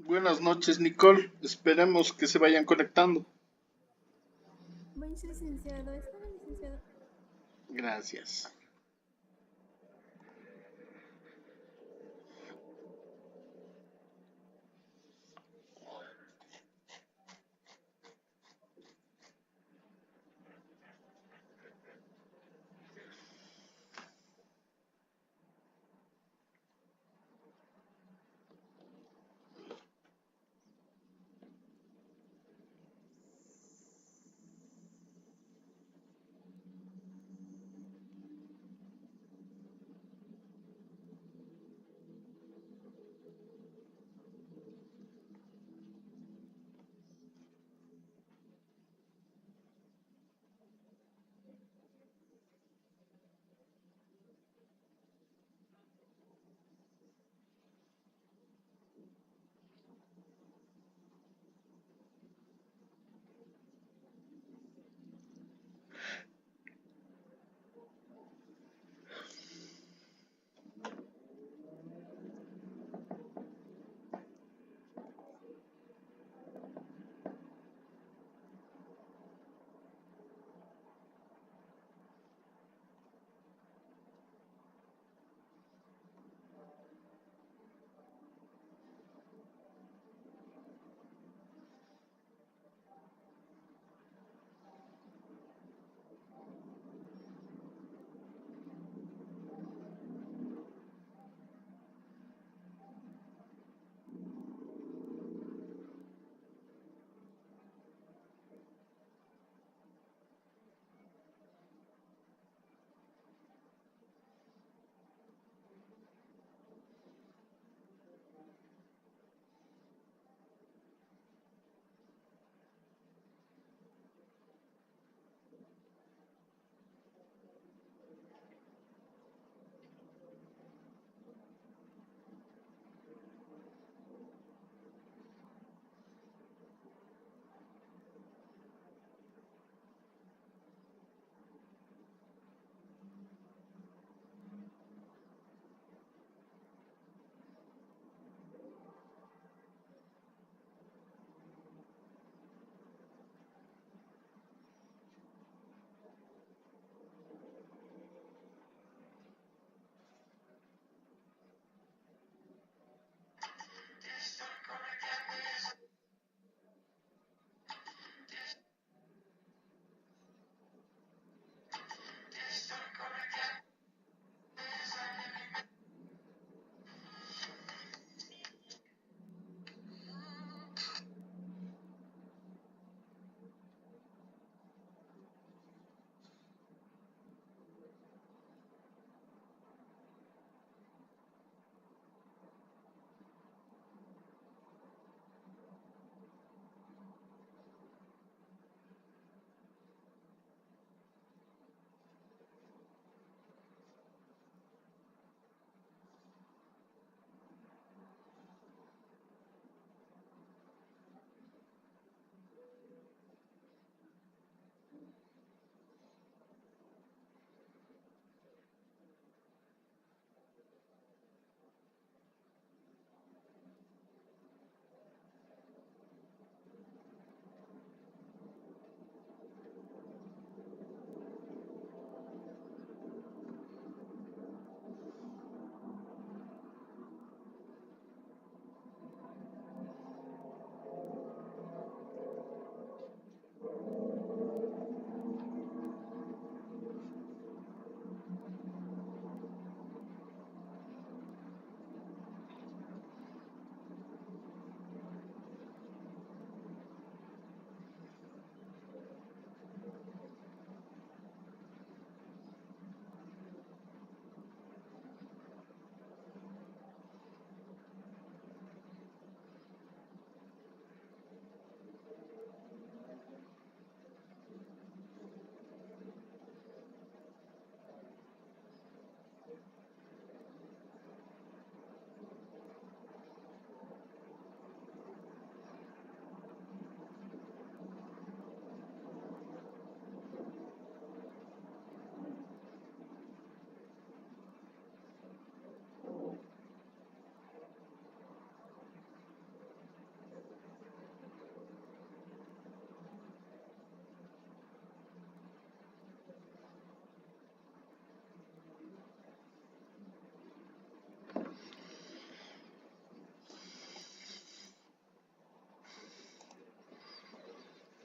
Buenas noches, Nicole. Esperemos que se vayan conectando. Buen licenciado, está bien, licenciado. Gracias.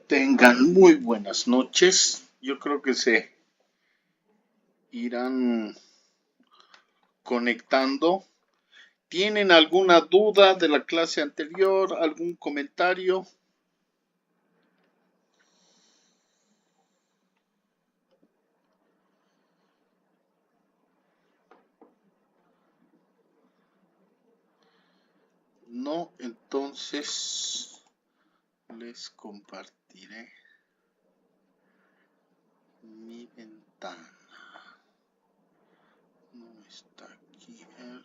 Tengan muy buenas noches. Yo creo que se irán conectando. ¿Tienen alguna duda de la clase anterior? ¿Algún comentario? No, entonces les compartiré mi ventana. No está aquí el...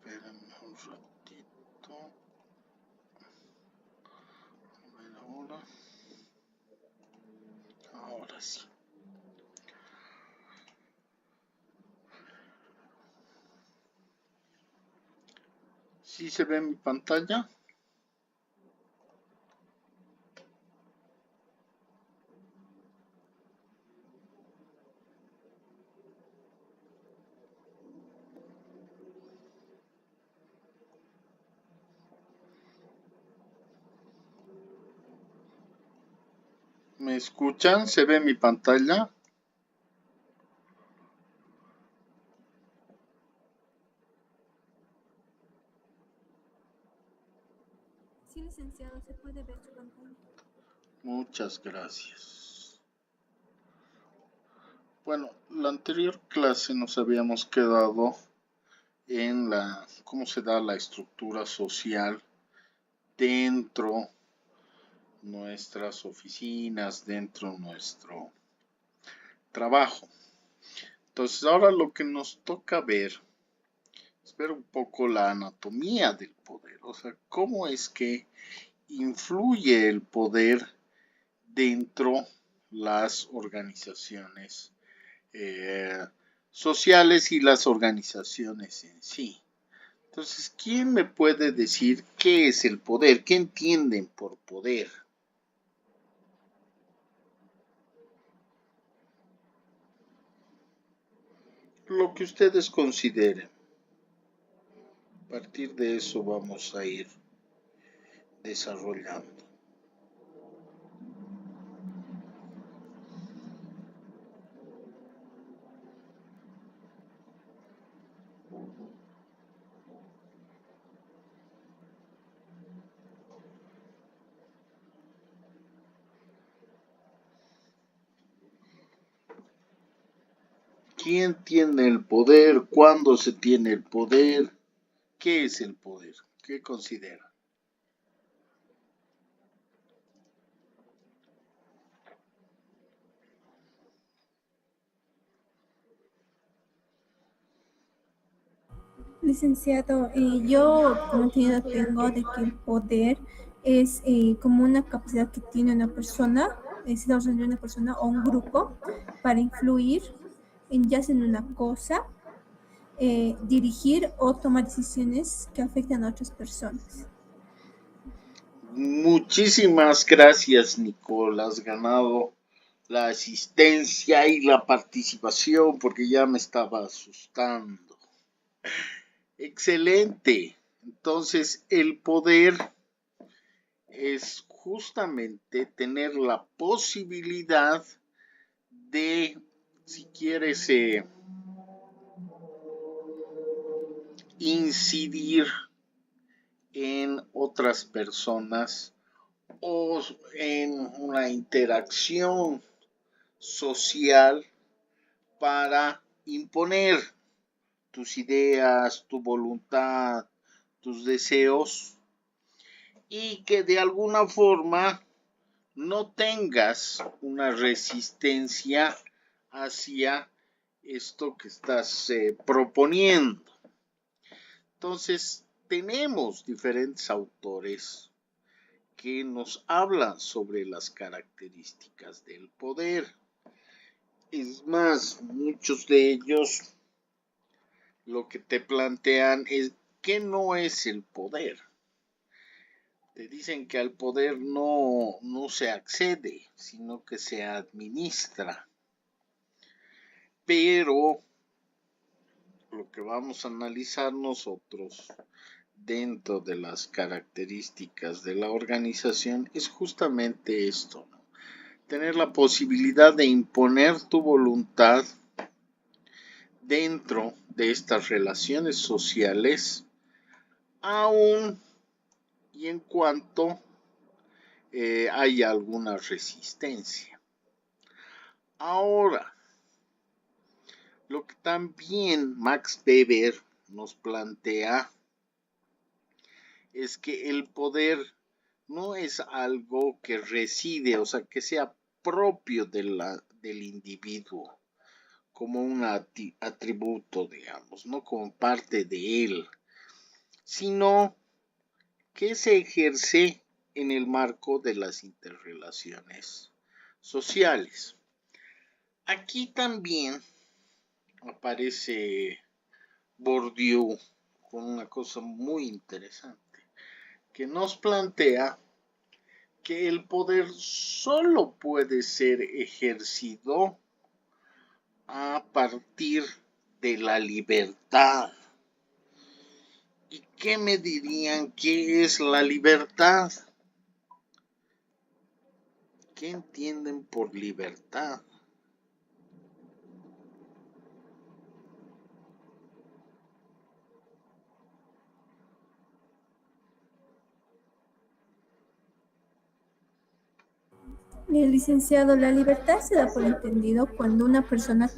Espérenme un ratito. A ver ahora. Ahora sí. ¿Sí se ve mi pantalla? ¿Me escuchan? ¿Se ve mi pantalla? Sí, licenciado, se puede ver su pantalla. Muchas gracias. Bueno, la anterior clase nos habíamos quedado en cómo se da la estructura social dentro nuestras oficinas, dentro nuestro trabajo. Entonces ahora lo que nos toca ver es ver un poco la anatomía del poder, o sea, cómo es que influye el poder dentro las organizaciones sociales y las organizaciones en sí. Entonces, ¿quién me puede decir qué es el poder? ¿Qué entienden por poder? Lo que ustedes consideren. A partir de eso vamos a ir desarrollando. ¿Quién tiene el poder? ¿Cuándo se tiene el poder? ¿Qué es el poder? ¿Qué consideran? Licenciado, yo como entendido tengo de que el poder es como una capacidad que tiene una persona, se da una persona o un grupo para influir en ya sea en una cosa, dirigir o tomar decisiones que afectan a otras personas. Muchísimas gracias, Nicole. Has ganado la asistencia y la participación porque ya me estaba asustando. Excelente. Entonces, el poder es justamente tener la posibilidad de, si quieres, incidir en otras personas o en una interacción social para imponer tus ideas, tu voluntad, tus deseos y que de alguna forma no tengas una resistencia hacia esto que estás proponiendo. Entonces, tenemos diferentes autores que nos hablan sobre las características del poder. Es más, muchos de ellos lo que te plantean es qué no es el poder. Te dicen que al poder no se accede, sino que se administra. Pero lo que vamos a analizar nosotros dentro de las características de la organización es justamente esto, ¿no? Tener la posibilidad de imponer tu voluntad dentro de estas relaciones sociales, aun y en cuanto hay alguna resistencia. Ahora, lo que también Max Weber nos plantea es que el poder no es algo que reside, o sea, que sea propio del individuo, como un atributo, digamos, no como parte de él, sino que se ejerce en el marco de las interrelaciones sociales. Aquí también aparece Bourdieu con una cosa muy interesante, que nos plantea que el poder solo puede ser ejercido a partir de la libertad. ¿Y qué me dirían qué es la libertad? ¿Qué entienden por libertad? Licenciado, la libertad se da por entendido cuando una persona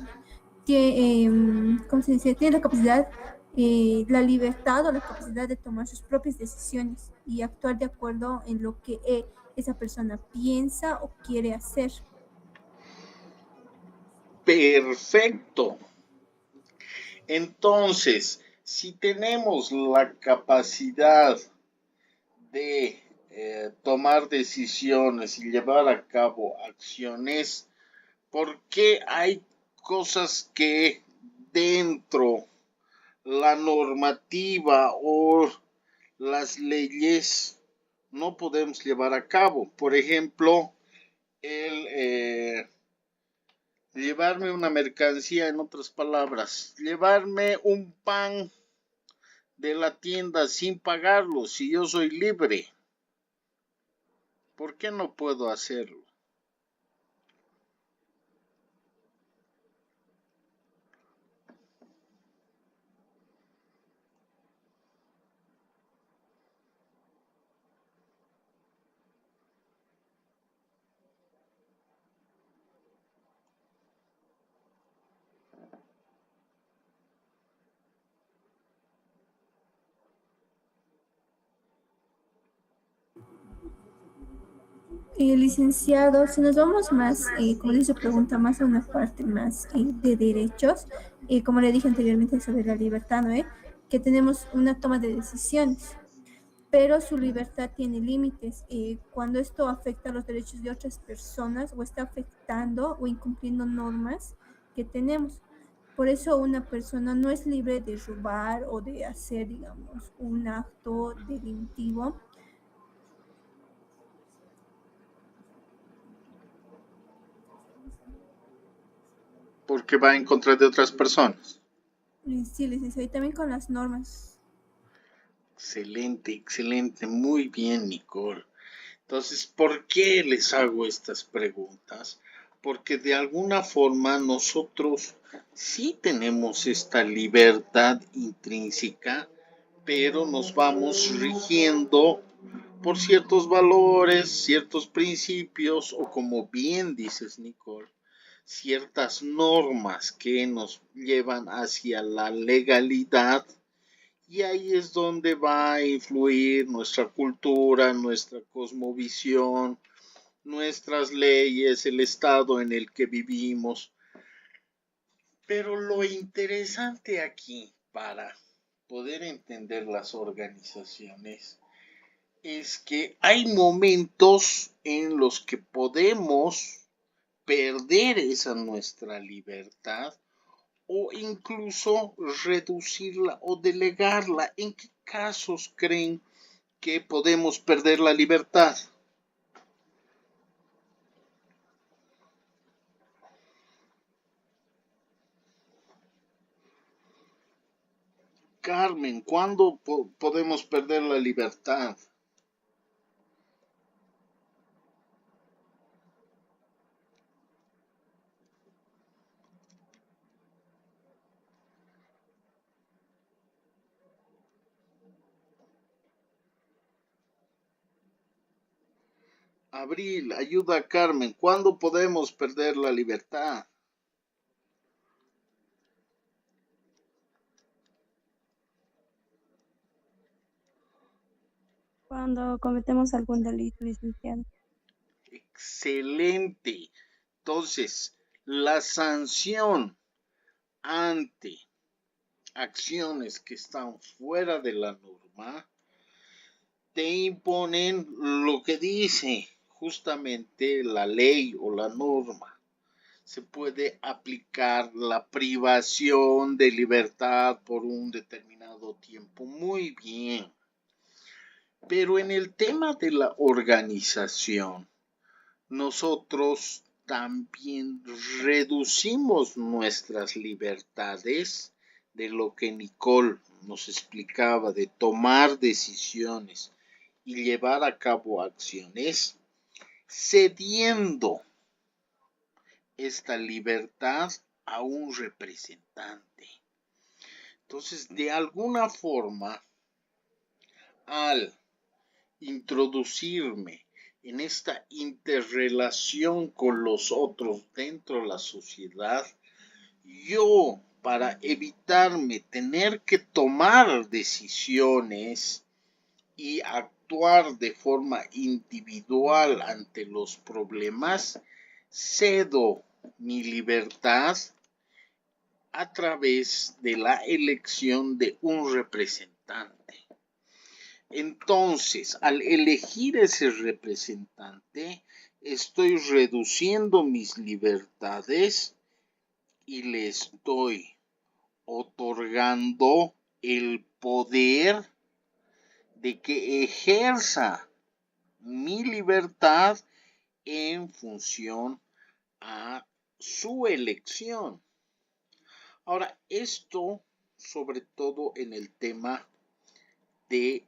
tiene, ¿cómo se dice? Tiene la capacidad, la libertad o la capacidad de tomar sus propias decisiones y actuar de acuerdo en lo que esa persona piensa o quiere hacer. Perfecto. Entonces, si tenemos la capacidad de tomar decisiones y llevar a cabo acciones, ¿por qué hay cosas que dentro la normativa o las leyes no podemos llevar a cabo? Por ejemplo, el llevarme una mercancía, en otras palabras, llevarme un pan de la tienda sin pagarlo, si yo soy libre. ¿Por qué no puedo hacerlo? Licenciado, si nos vamos más, como dice su pregunta, más a una parte más de derechos, como le dije anteriormente sobre la libertad, ¿no? Que tenemos una toma de decisiones, pero su libertad tiene límites. Cuando esto afecta los derechos de otras personas o está afectando o incumpliendo normas que tenemos. Por eso una persona no es libre de robar o de hacer, digamos, un acto delictivo. Porque va en contra de otras personas. Sí, licenciado, y también con las normas. Excelente, excelente, muy bien, Nicole. Entonces, ¿por qué les hago estas preguntas? Porque de alguna forma nosotros sí tenemos esta libertad intrínseca, pero nos vamos rigiendo por ciertos valores, ciertos principios o, como bien dices, Nicole, ciertas normas que nos llevan hacia la legalidad, y ahí es donde va a influir nuestra cultura, nuestra cosmovisión, nuestras leyes, el estado en el que vivimos. Pero lo interesante aquí para poder entender las organizaciones es que hay momentos en los que podemos perder esa nuestra libertad o incluso reducirla o delegarla. ¿En qué casos creen que podemos perder la libertad. Carmen, ¿cuándo podemos perder la libertad? Abril, ayuda a Carmen, ¿cuándo podemos perder la libertad? Cuando cometemos algún delito, licenciado. Excelente. Entonces, la sanción ante acciones que están fuera de la norma te imponen lo que dice justamente la ley o la norma. Se puede aplicar la privación de libertad por un determinado tiempo. Muy bien. Pero en el tema de la organización, nosotros también reducimos nuestras libertades de lo que Nicole nos explicaba, de tomar decisiones y llevar a cabo acciones, cediendo esta libertad a un representante. Entonces, de alguna forma, al introducirme en esta interrelación con los otros dentro de la sociedad, yo, para evitarme tener que tomar decisiones y actuar de forma individual ante los problemas, cedo mi libertad a través de la elección de un representante. Entonces, al elegir ese representante, estoy reduciendo mis libertades y le estoy otorgando el poder de que ejerza mi libertad en función a su elección. Ahora, esto sobre todo en el tema de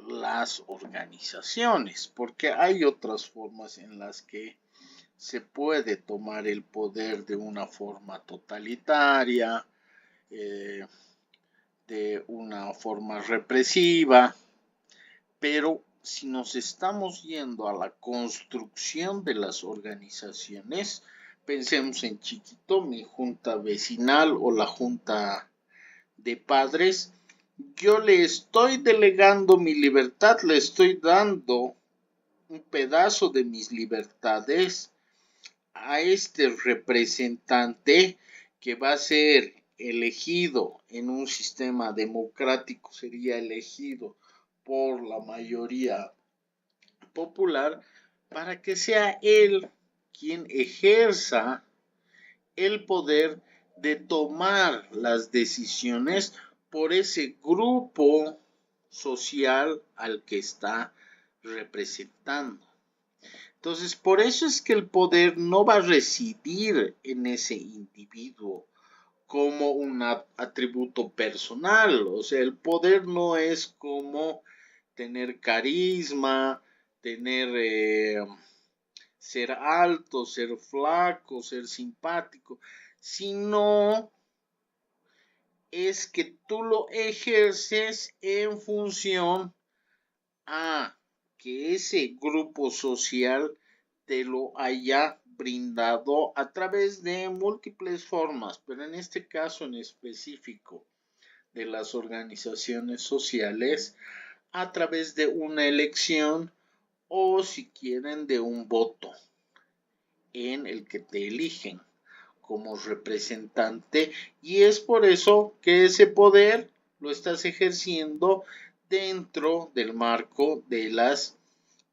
las organizaciones, porque hay otras formas en las que se puede tomar el poder de una forma totalitaria, de una forma represiva, pero si nos estamos yendo a la construcción de las organizaciones, pensemos en chiquito, mi junta vecinal o la junta de padres, yo le estoy delegando mi libertad, le estoy dando un pedazo de mis libertades a este representante que va a ser elegido en un sistema democrático, sería elegido por la mayoría popular, para que sea él quien ejerza el poder de tomar las decisiones por ese grupo social al que está representando. Entonces, por eso es que el poder no va a residir en ese individuo como un atributo personal. O sea, el poder no es como tener carisma, ser alto, ser flaco, ser simpático, sino es que tú lo ejerces en función a que ese grupo social te lo haya brindado a través de múltiples formas, pero en este caso en específico de las organizaciones sociales, a través de una elección o si quieren de un voto en el que te eligen como representante, y es por eso que ese poder lo estás ejerciendo dentro del marco de las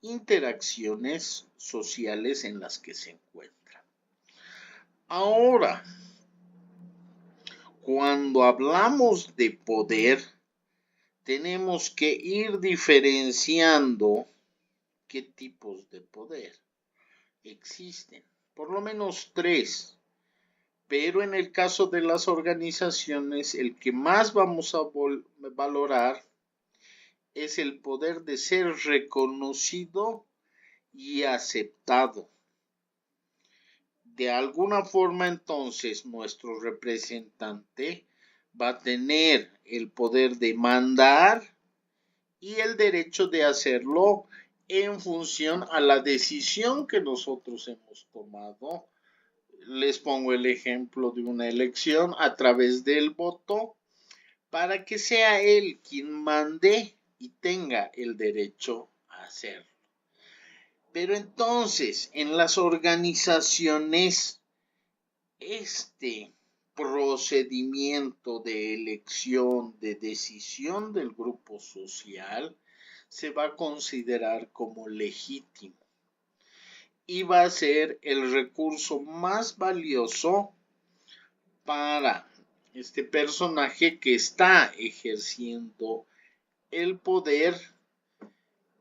interacciones sociales en las que se encuentran. Ahora, cuando hablamos de poder, tenemos que ir diferenciando qué tipos de poder existen. Por lo menos 3. Pero en el caso de las organizaciones, el que más vamos a valorar es el poder de ser reconocido y aceptado. De alguna forma, entonces, nuestro representante va a tener el poder de mandar y el derecho de hacerlo en función a la decisión que nosotros hemos tomado. Les pongo el ejemplo de una elección a través del voto para que sea él quien mande y tenga el derecho a hacerlo. Pero entonces, en las organizaciones, este procedimiento de elección, de decisión del grupo social, se va a considerar como legítimo y va a ser el recurso más valioso para este personaje que está ejerciendo el poder,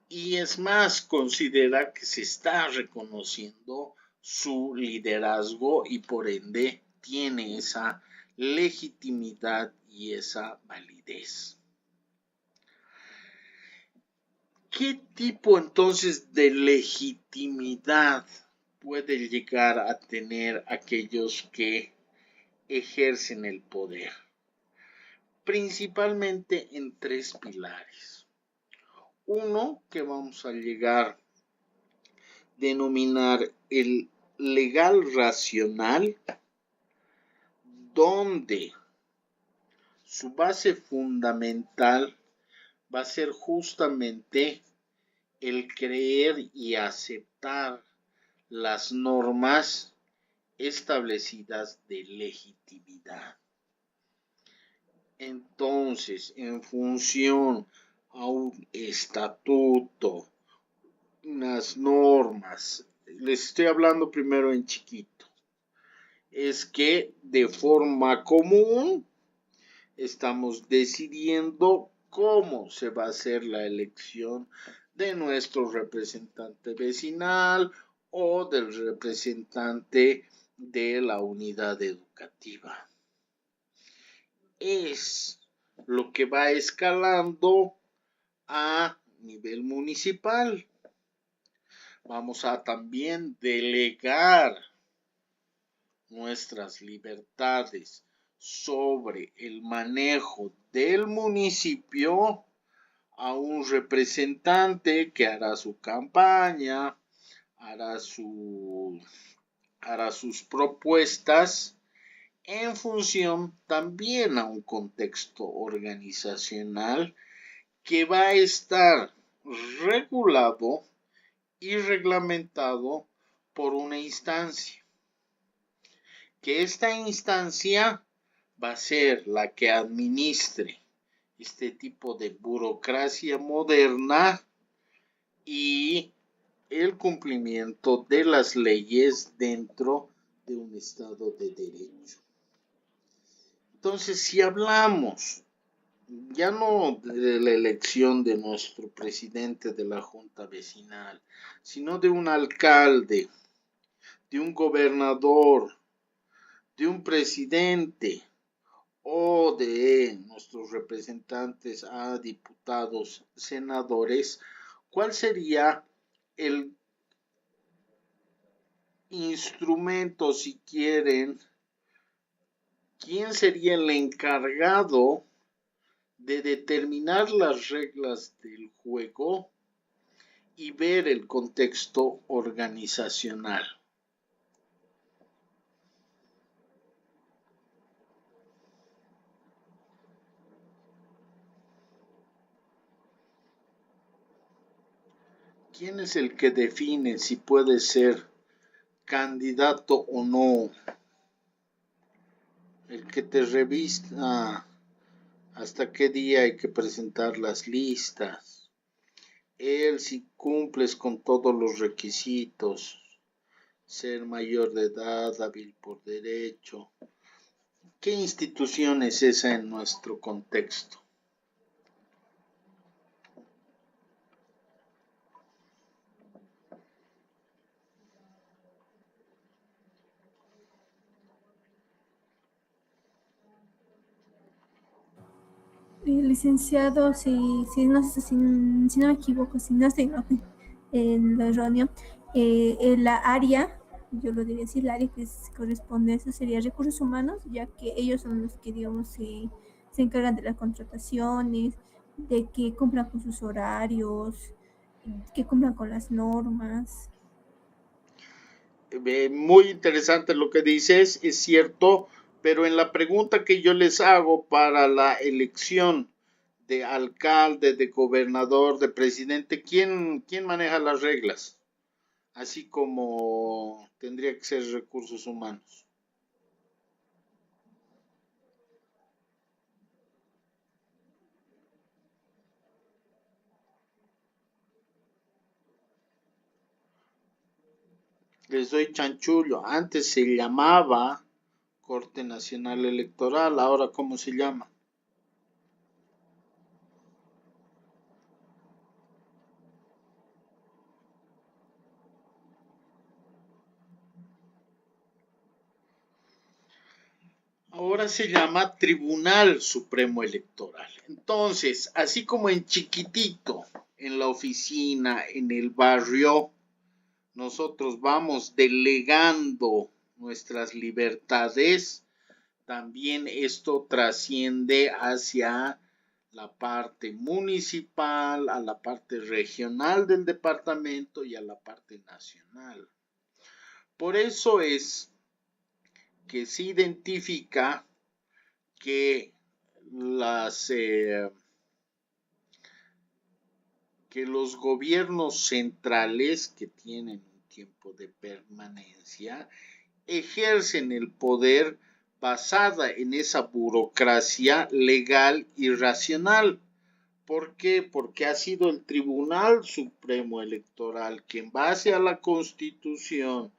y es más, considera que se está reconociendo su liderazgo y por ende tiene esa legitimidad y esa validez. ¿Qué tipo entonces de legitimidad puede llegar a tener aquellos que ejercen el poder? Principalmente en 3 pilares. Uno que vamos a llegar a denominar el legal racional, donde su base fundamental va a ser justamente el creer y aceptar las normas establecidas de legitimidad. Entonces, en función a un estatuto, unas normas, les estoy hablando primero en chiquito, es que de forma común estamos decidiendo cómo se va a hacer la elección de nuestro representante vecinal o del representante de la unidad educativa. Es lo que va escalando a nivel municipal. Vamos a también delegar nuestras libertades sobre el manejo del municipio a un representante que hará su campaña, hará sus propuestas en función también a un contexto organizacional que va a estar regulado y reglamentado por una instancia, que esta instancia va a ser la que administre este tipo de burocracia moderna y el cumplimiento de las leyes dentro de un Estado de Derecho. Entonces, si hablamos ya no de la elección de nuestro presidente de la Junta Vecinal, sino de un alcalde, de un gobernador, de un presidente o de nuestros representantes a diputados, senadores, ¿cuál sería el instrumento, si quieren, quién sería el encargado de determinar las reglas del juego y ver el contexto organizacional? ¿Quién es el que define si puede ser candidato o no? El que te revisa hasta qué día hay que presentar las listas. Él, si cumples con todos los requisitos, ser mayor de edad, hábil por derecho. ¿Qué institución es esa en nuestro contexto? Licenciado, si no me equivoco, si no estoy en lo erróneo, la área, yo lo diría así, el área que corresponde a eso sería recursos humanos, ya que ellos son los que, digamos, se encargan de las contrataciones, de que cumplan con sus horarios, que cumplan con las normas. Muy interesante lo que dices, es cierto, pero en la pregunta que yo les hago para la elección de alcalde, de gobernador, de presidente, ¿quién maneja las reglas? Así como tendría que ser recursos humanos. Les doy chanchullo. Antes se llamaba Corte Nacional Electoral, ahora ¿cómo se llama? Ahora se llama Tribunal Supremo Electoral. Entonces, así como en chiquitito, en la oficina, en el barrio, nosotros vamos delegando nuestras libertades, también esto trasciende hacia la parte municipal, a la parte regional del departamento y a la parte nacional. Por eso es que se identifica que los gobiernos centrales que tienen un tiempo de permanencia ejercen el poder basada en esa burocracia legal y racional. ¿Por qué? Porque ha sido el Tribunal Supremo Electoral que en base a la Constitución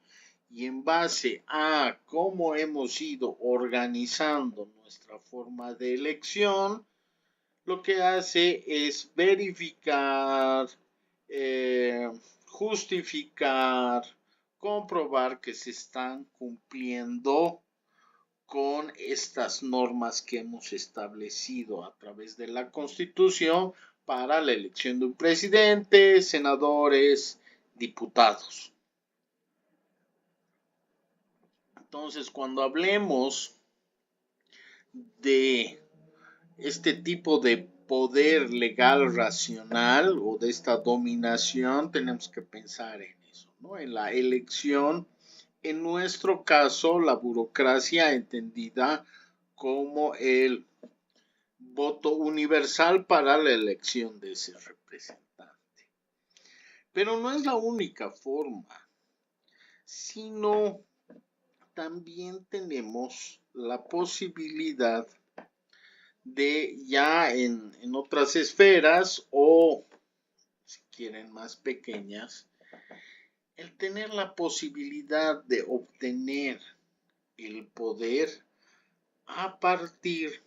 y en base a cómo hemos ido organizando nuestra forma de elección, lo que hace es verificar, justificar, comprobar que se están cumpliendo con estas normas que hemos establecido a través de la Constitución para la elección de un presidente, senadores, diputados. Entonces, cuando hablemos de este tipo de poder legal racional o de esta dominación, tenemos que pensar en eso, ¿no? En la elección, en nuestro caso, la burocracia entendida como el voto universal para la elección de ese representante. Pero no es la única forma, sino también tenemos la posibilidad de ya en otras esferas o si quieren más pequeñas, el tener la posibilidad de obtener el poder a partir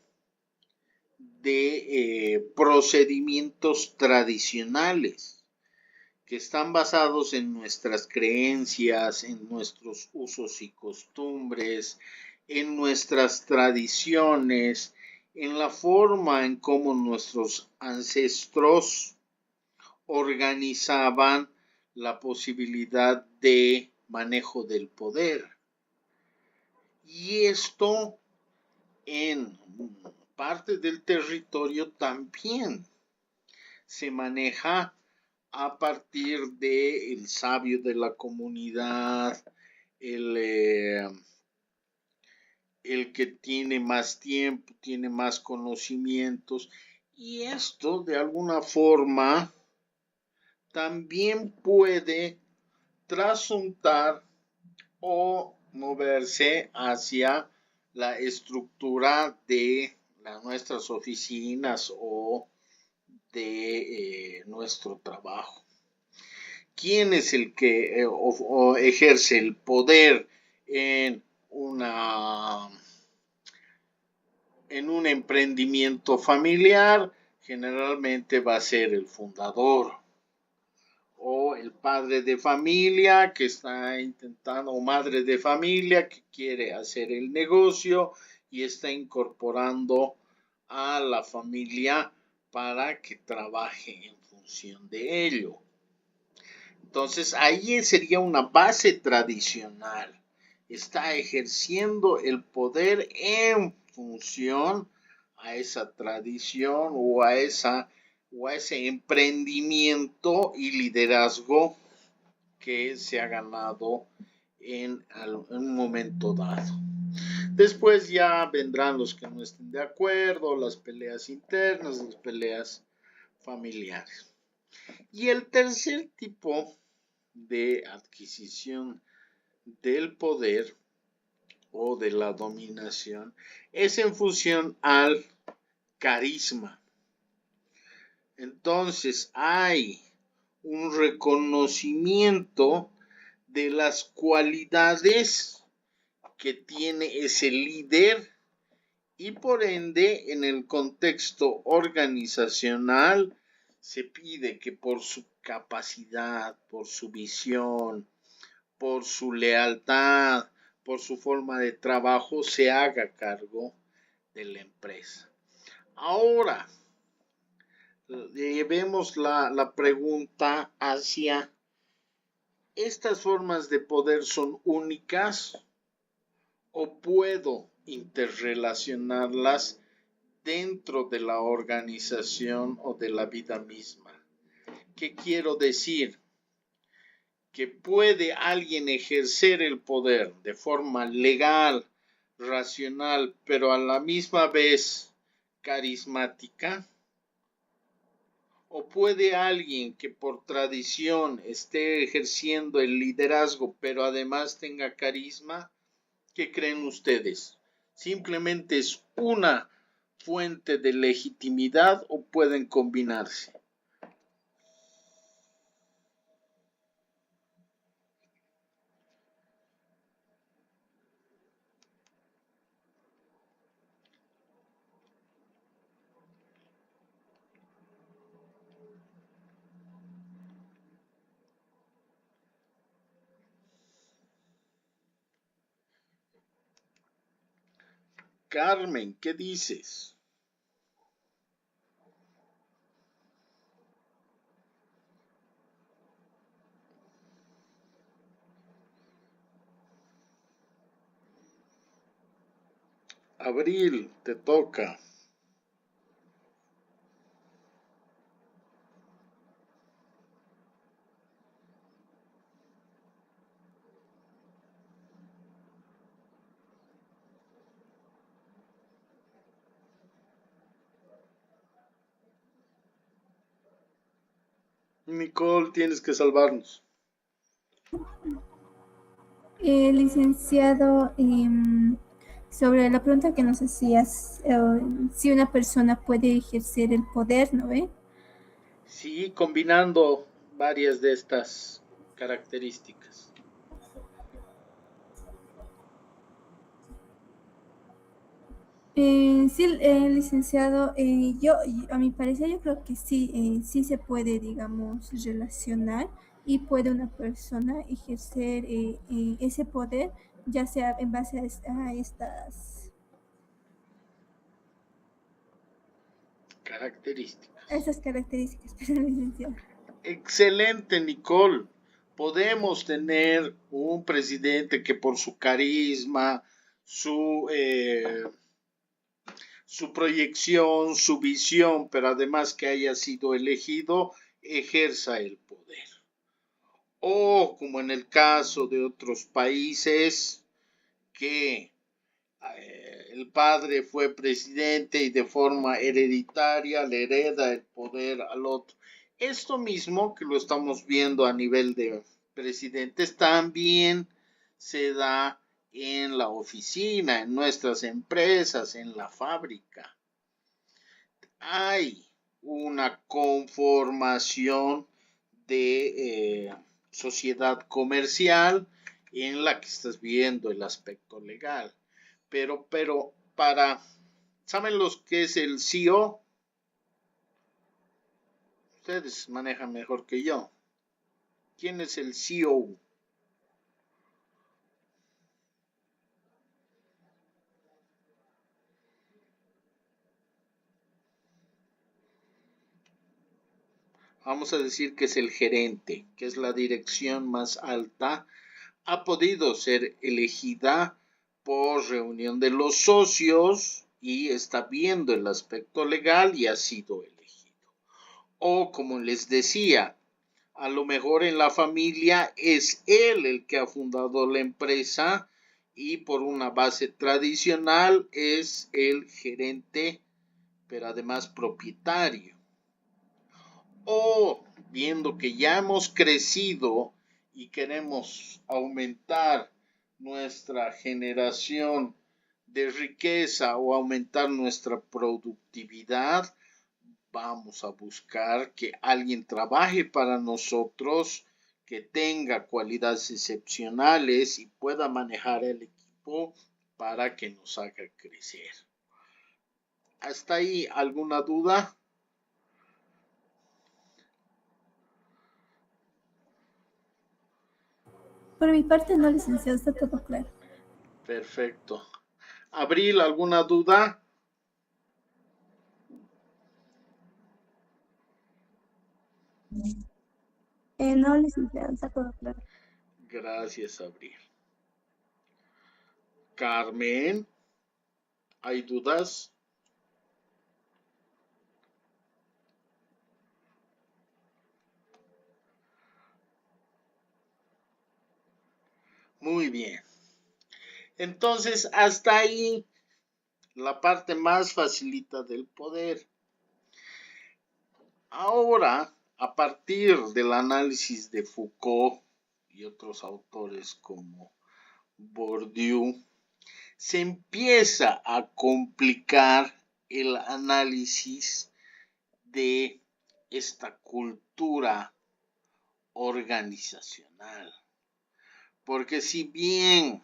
de procedimientos tradicionales que están basados en nuestras creencias, en nuestros usos y costumbres, en nuestras tradiciones, en la forma en cómo nuestros ancestros organizaban la posibilidad de manejo del poder. Y esto en parte del territorio también se maneja a partir del sabio de la comunidad, el que tiene más tiempo, tiene más conocimientos, y esto de alguna forma también puede trasuntar o moverse hacia la estructura de nuestras oficinas o de nuestro trabajo. ¿Quién es el que ejerce el poder en un emprendimiento familiar? Generalmente va a ser el fundador o el padre de familia que está intentando, o madre de familia que quiere hacer el negocio y está incorporando a la familia para que trabaje en función de ello. Entonces, ahí sería una base tradicional. Está ejerciendo el poder en función a esa tradición o a ese emprendimiento y liderazgo que se ha ganado en un momento dado. Después ya vendrán los que no estén de acuerdo, las peleas internas, las peleas familiares. Y el tercer tipo de adquisición del poder o de la dominación es en función al carisma. Entonces hay un reconocimiento de las cualidades que tiene ese líder y por ende en el contexto organizacional se pide que por su capacidad, por su visión, por su lealtad, por su forma de trabajo, se haga cargo de la empresa. Ahora, llevemos la pregunta hacia, ¿estas formas de poder son únicas o puedo interrelacionarlas dentro de la organización o de la vida misma? ¿Qué quiero decir? Que puede alguien ejercer el poder de forma legal, racional, pero a la misma vez carismática. ¿O puede alguien que por tradición esté ejerciendo el liderazgo, pero además tenga carisma? ¿Qué creen ustedes? ¿Simplemente es una fuente de legitimidad o pueden combinarse? Carmen, ¿qué dices? Abril, te toca. Nicole, tienes que salvarnos. Licenciado, sobre la pregunta que nos hacías, si una persona puede ejercer el poder, ¿no ve? Sí, combinando varias de estas características. Sí, licenciado, a mi parecer yo creo que sí, sí se puede, digamos, relacionar y puede una persona ejercer ese poder, ya sea en base a estas características, perdón, licenciado. Excelente, Nicole. Podemos tener un presidente que por su carisma, su proyección, su visión, pero además que haya sido elegido, ejerza el poder. O como en el caso de otros países, que el padre fue presidente y de forma hereditaria le hereda el poder al otro. Esto mismo que lo estamos viendo a nivel de presidentes también se da en la oficina, en nuestras empresas, en la fábrica. Hay una conformación de sociedad comercial en la que estás viendo el aspecto legal. Pero ¿saben los que es el CEO? Ustedes manejan mejor que yo. ¿Quién es el CEO? vamos a decir que es el gerente, que es la dirección más alta, ha podido ser elegida por reunión de los socios y está viendo el aspecto legal y ha sido elegido. O como les decía, a lo mejor en la familia es él el que ha fundado la empresa y por una base tradicional es el gerente, pero además propietario. O viendo que ya hemos crecido y queremos aumentar nuestra generación de riqueza o aumentar nuestra productividad, vamos a buscar que alguien trabaje para nosotros, que tenga cualidades excepcionales y pueda manejar el equipo para que nos haga crecer. ¿Hasta ahí alguna duda? Por mi parte, no, licenciado, está todo claro. Perfecto. Abril, ¿alguna duda? No, licenciado, está todo claro. Gracias, Abril. Carmen, ¿hay dudas? Muy bien. Entonces, hasta ahí la parte más facilita del poder. Ahora, a partir del análisis de Foucault y otros autores como Bourdieu, se empieza a complicar el análisis de esta cultura organizacional. Porque si bien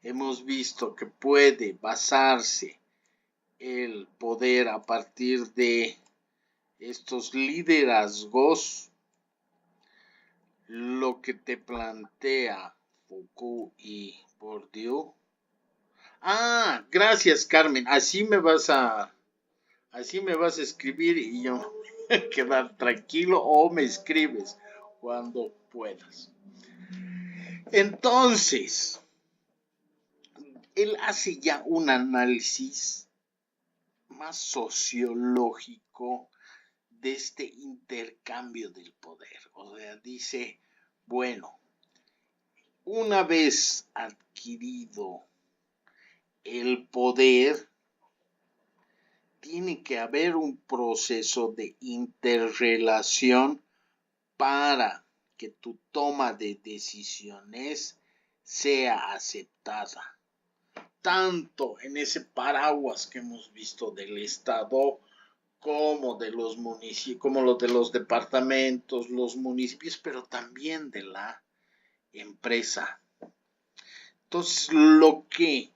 hemos visto que puede basarse el poder a partir de estos liderazgos, lo que te plantea Foucault y Bourdieu. Gracias, Carmen. Así me vas a escribir y yo quedar tranquilo, o me escribes cuando puedas. Entonces, él hace ya un análisis más sociológico de este intercambio del poder. O sea, dice, bueno, una vez adquirido el poder, tiene que haber un proceso de interrelación para que tu toma de decisiones sea aceptada. Tanto en ese paraguas que hemos visto del Estado, como de los municipios, como lo de los departamentos, los municipios, pero también de la empresa. Entonces, lo que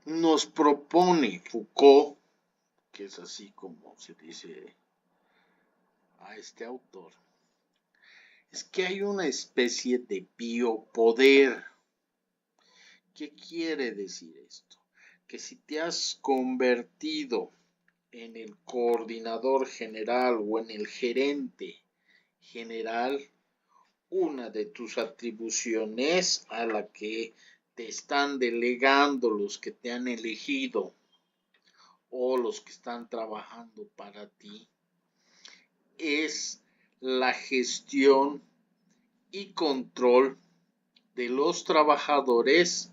nos propone Foucault, que es así como se dice a este autor, es que hay una especie de biopoder. ¿Qué quiere decir esto? Que si te has convertido en el coordinador general o en el gerente general, una de tus atribuciones a la que te están delegando los que te han elegido o los que están trabajando para ti es la gestión y control de los trabajadores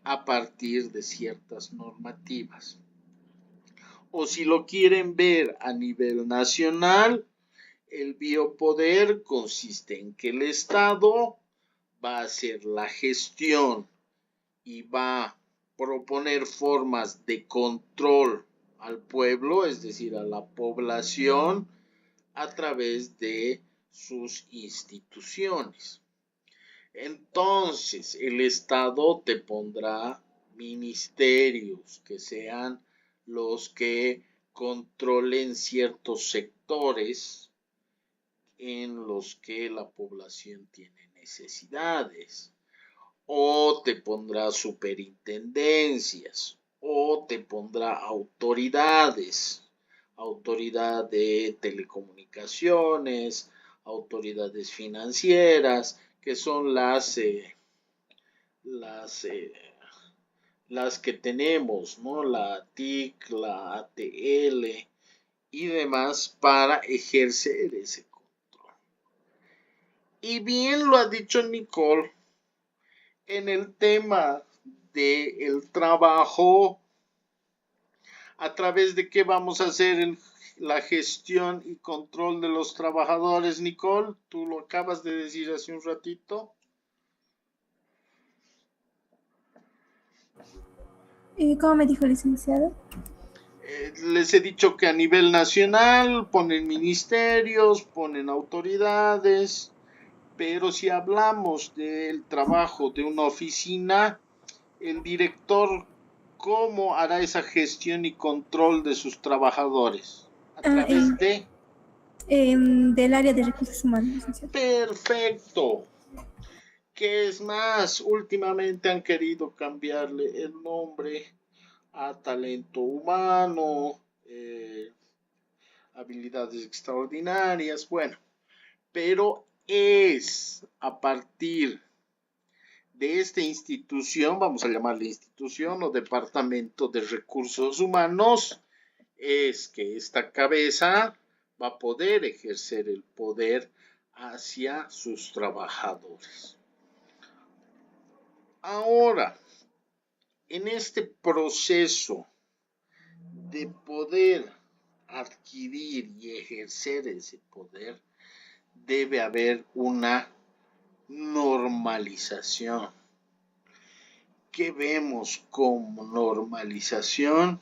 a partir de ciertas normativas. O si lo quieren ver a nivel nacional, el biopoder consiste en que el Estado va a hacer la gestión y va a proponer formas de control al pueblo, es decir, a la población, a través de sus instituciones. Entonces, el Estado te pondrá ministerios que sean los que controlen ciertos sectores en los que la población tiene necesidades, o te pondrá superintendencias, o te pondrá autoridades, autoridad de telecomunicaciones, autoridades financieras, que son las, las que tenemos, ¿no? La TIC, la ATL y demás para ejercer ese control. Y bien lo ha dicho Nicole en el tema del trabajo, a través de qué vamos a hacer la gestión y control de los trabajadores, Nicole, tú lo acabas de decir hace un ratito. ¿Cómo me dijo el licenciado? Les he dicho que a nivel nacional ponen ministerios, ponen autoridades, pero si hablamos del trabajo de una oficina, el director, ¿cómo hará esa gestión y control de sus trabajadores? A través de... Del área de recursos humanos, licenciado. Perfecto. ¿Qué es más? Últimamente han querido cambiarle el nombre a talento humano, habilidades extraordinarias, bueno, pero es a partir de esta institución, vamos a llamarle institución o departamento de recursos humanos, es que esta cabeza va a poder ejercer el poder hacia sus trabajadores. Ahora, en este proceso de poder adquirir y ejercer ese poder, debe haber una normalización. ¿Qué vemos como normalización?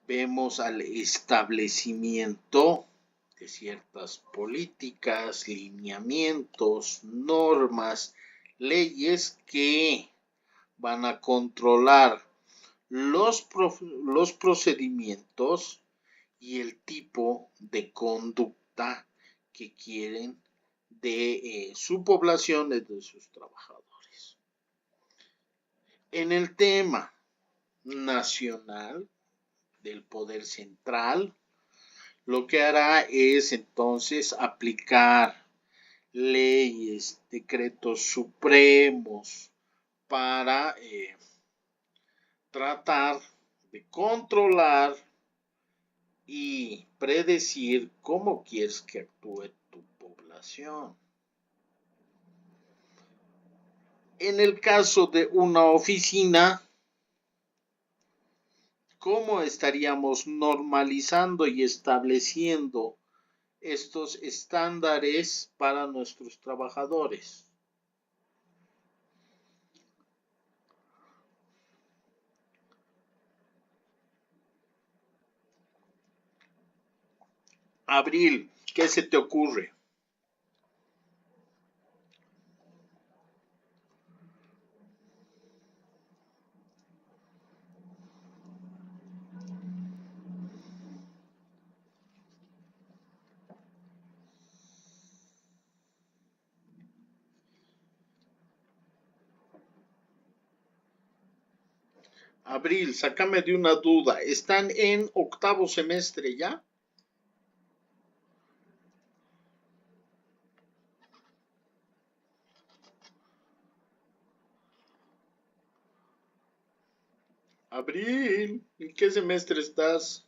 Vemos al establecimiento de ciertas políticas, lineamientos, normas, leyes que van a controlar los procedimientos y el tipo de conducta que quieren de su población, de sus trabajadores. En el tema nacional del poder central, lo que hará es entonces aplicar leyes, decretos supremos para tratar de controlar y predecir cómo quieres que actúe tu población. En el caso de una oficina, ¿cómo estaríamos normalizando y estableciendo estos estándares para nuestros trabajadores? Abril, ¿qué se te ocurre? Abril, sácame de una duda. ¿Están en octavo semestre ya? Abril, ¿en qué semestre estás?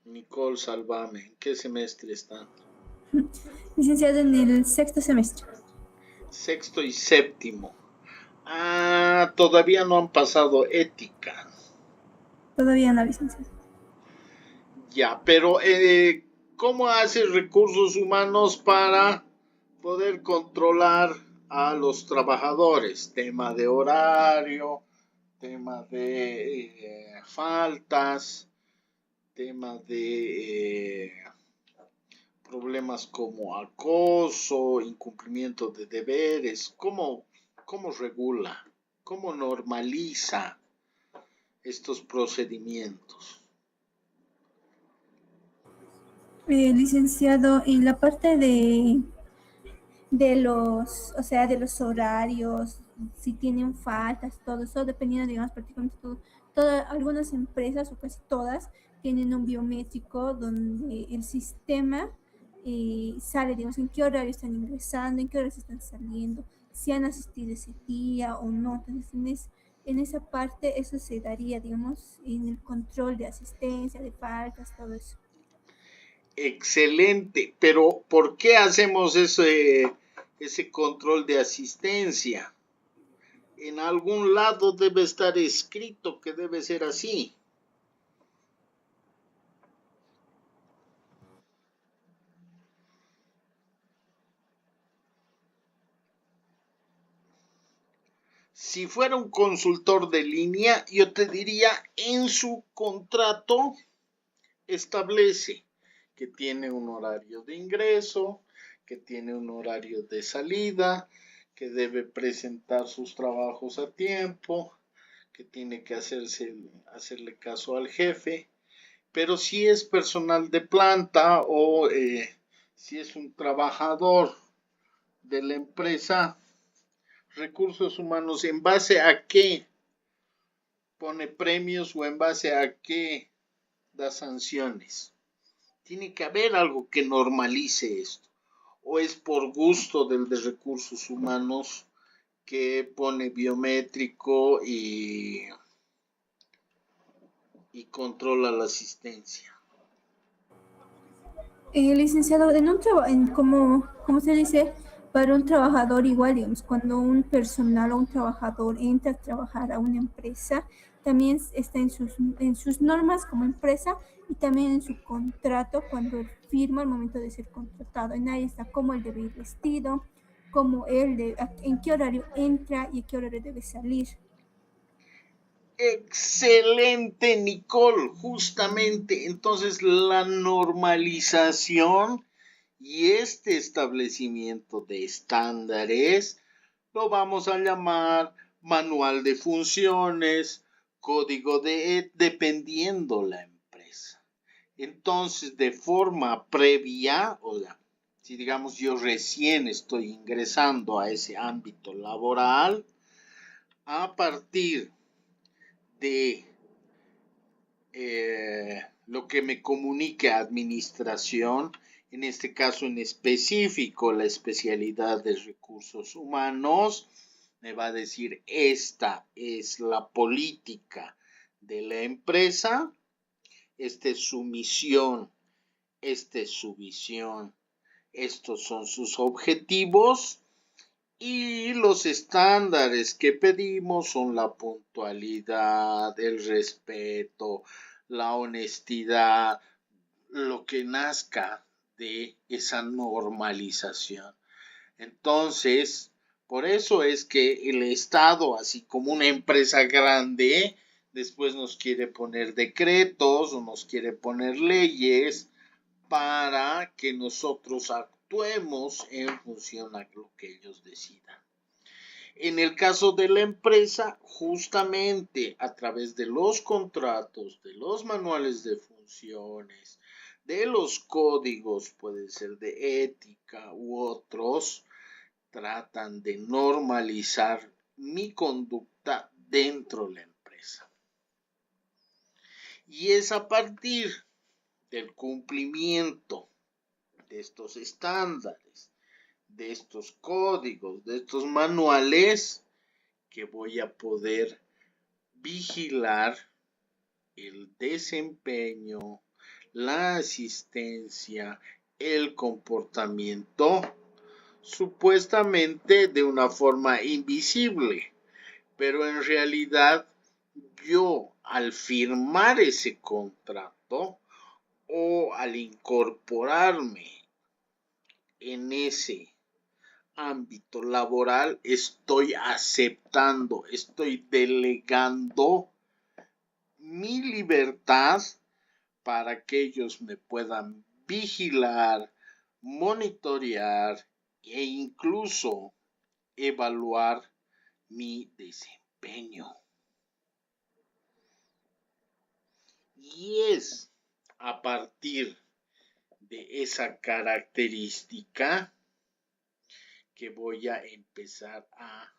Nicole, salvame, ¿en qué semestre están? Licenciado en el sexto semestre. Sexto y séptimo. Ah, todavía no han pasado ética. Todavía no, licenciado. Ya, pero ¿cómo hace recursos humanos para poder controlar a los trabajadores? Tema de horario, tema de faltas, tema de problemas como acoso, incumplimiento de deberes. ¿Cómo regula? ¿Cómo normaliza estos procedimientos? Licenciado, en la parte de los, o sea, de los horarios, si tienen faltas, todo eso, dependiendo, digamos, prácticamente todo, algunas empresas o casi todas tienen un biométrico donde el sistema sale, digamos, en qué horario están ingresando, en qué horas están saliendo, si han asistido ese día o no. Entonces, en esa parte, eso se daría, digamos, en el control de asistencia, de faltas, todo eso. Excelente, pero ¿por qué hacemos ese control de asistencia? En algún lado debe estar escrito que debe ser así. Si fuera un consultor de línea, yo te diría, en su contrato establece que tiene un horario de ingreso, que tiene un horario de salida, que debe presentar sus trabajos a tiempo, que tiene que hacerle caso al jefe. Pero si es personal de planta o si es un trabajador de la empresa, recursos humanos, ¿en base a qué pone premios o en base a qué da sanciones? Tiene que haber algo que normalice esto. O es por gusto del de recursos humanos que pone biométrico y controla la asistencia. Licenciado, en un como se dice, para un trabajador igual, digamos, cuando un personal o un trabajador entra a trabajar a una empresa, también está en sus normas como empresa y también en su contrato cuando él firma al momento de ser contratado. En ahí está cómo él debe ir vestido, en qué horario entra y a qué horario debe salir. Excelente, Nicole. Justamente, entonces la normalización y este establecimiento de estándares lo vamos a llamar manual de funciones, código dependiendo la empresa. Entonces, de forma previa, o sea, si digamos yo recién estoy ingresando a ese ámbito laboral, a partir de lo que me comunique administración, en este caso en específico la especialidad de recursos humanos, me va a decir esta es la política de la empresa, esta es su misión, esta es su visión, estos son sus objetivos y los estándares que pedimos son la puntualidad, el respeto, la honestidad, lo que nazca de esa normalización. Entonces, por eso es que el Estado, así como una empresa grande, después nos quiere poner decretos o nos quiere poner leyes para que nosotros actuemos en función a lo que ellos decidan. En el caso de la empresa, justamente a través de los contratos, de los manuales de funciones, de los códigos, pueden ser de ética u otros, tratan de normalizar mi conducta dentro de la empresa. Y es a partir del cumplimiento de estos estándares, de estos códigos, de estos manuales, que voy a poder vigilar el desempeño, la asistencia, el comportamiento, supuestamente de una forma invisible, pero en realidad yo al firmar ese contrato o al incorporarme en ese ámbito laboral, estoy aceptando, estoy delegando mi libertad para que ellos me puedan vigilar, monitorear e incluso evaluar mi desempeño. Y es a partir de esa característica que voy a empezar a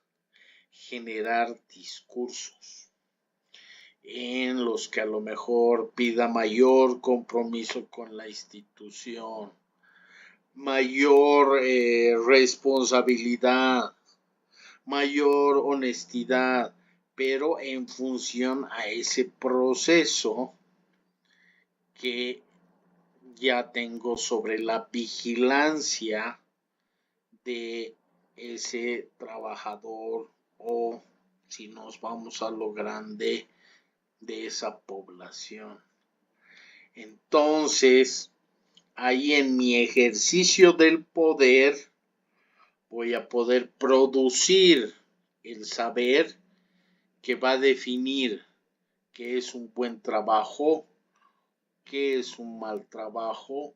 generar discursos en los que a lo mejor pida mayor compromiso con la institución, mayor responsabilidad, mayor honestidad, pero en función a ese proceso que ya tengo sobre la vigilancia de ese trabajador, o si nos vamos a lo grande, de esa población. Entonces, ahí en mi ejercicio del poder voy a poder producir el saber que va a definir qué es un buen trabajo, qué es un mal trabajo,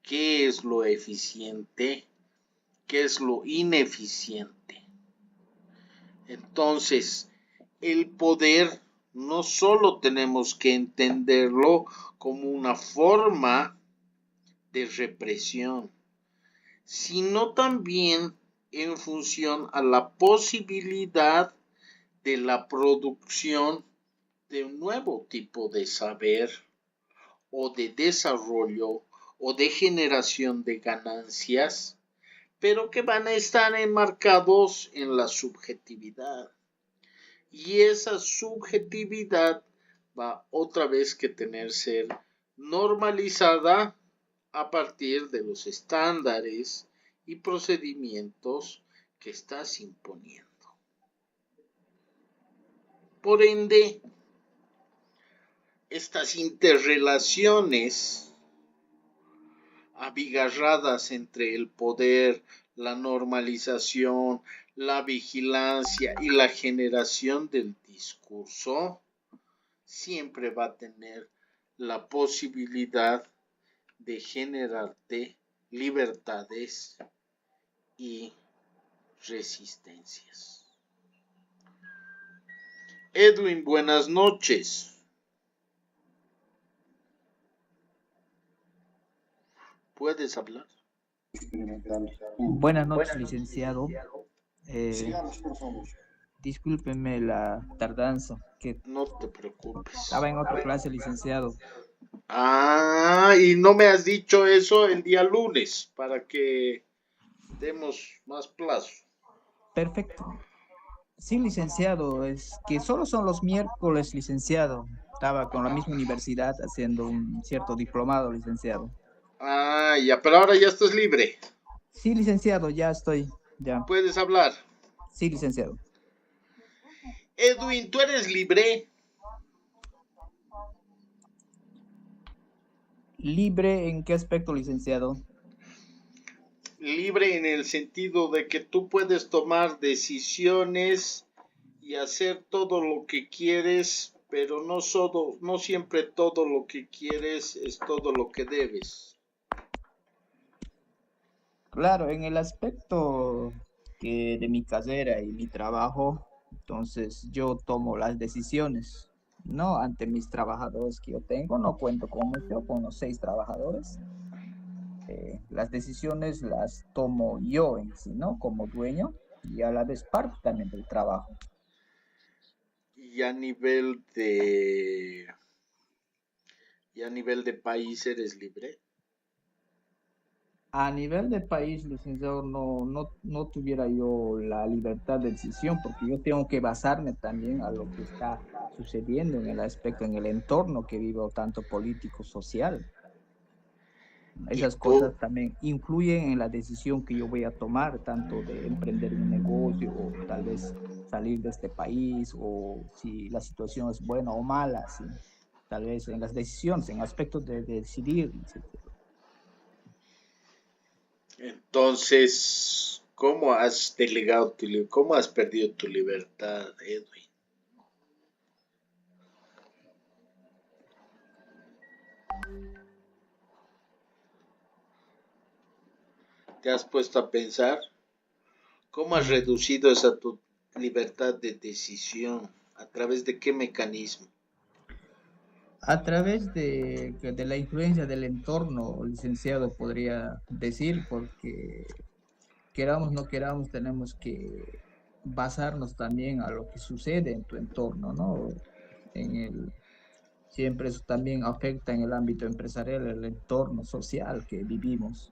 qué es lo eficiente, qué es lo ineficiente. Entonces, el poder no solo tenemos que entenderlo como una forma de represión, sino también en función a la posibilidad de la producción de un nuevo tipo de saber o de desarrollo o de generación de ganancias, pero que van a estar enmarcados en la subjetividad. Y esa subjetividad va otra vez que tener ser normalizada a partir de los estándares y procedimientos que estás imponiendo. Por ende, estas interrelaciones abigarradas entre el poder, la normalización, la vigilancia y la generación del discurso, siempre va a tener la posibilidad de generarte libertades y resistencias. Edwin, buenas noches. ¿Puedes hablar? Buenas noches, licenciado. Discúlpeme la tardanza, que No te preocupes. estaba en otra clase, licenciado. Y no me has dicho eso el día lunes para que demos más plazo. Perfecto. Sí, licenciado, es que solo son los miércoles, licenciado. Estaba con la misma universidad haciendo un cierto diplomado, licenciado. Ya, pero ahora ya estás libre. Sí, licenciado, ya estoy, ya. ¿Puedes hablar? Sí, licenciado. Edwin, ¿tú eres libre? ¿Libre en qué aspecto, licenciado? Libre en el sentido de que tú puedes tomar decisiones y hacer todo lo que quieres, pero no siempre todo lo que quieres es todo lo que debes. Claro, en el aspecto que de mi carrera y mi trabajo, entonces yo tomo las decisiones, ¿no? Ante mis trabajadores que yo tengo, no cuento con mucho, con los 6 trabajadores. Las decisiones las tomo yo en sí, ¿no? Como dueño y a la vez parte también del trabajo. Y a nivel de país eres libre. A nivel de país, licenciado, no tuviera yo la libertad de decisión porque yo tengo que basarme también a lo que está sucediendo en el aspecto, en el entorno que vivo, tanto político, social. Esas cosas también influyen en la decisión que yo voy a tomar, tanto de emprender un negocio o tal vez salir de este país, o si la situación es buena o mala, ¿sí? Tal vez en las decisiones, en aspectos de decidir, etc. Entonces, ¿cómo has cómo has perdido tu libertad, Edwin? ¿Te has puesto a pensar cómo has reducido esa tu libertad de decisión? ¿A través de qué mecanismo? A través de la influencia del entorno, licenciado, podría decir, porque queramos o no queramos, tenemos que basarnos también a lo que sucede en tu entorno, ¿no? En el, siempre eso también afecta en el ámbito empresarial, el entorno social que vivimos.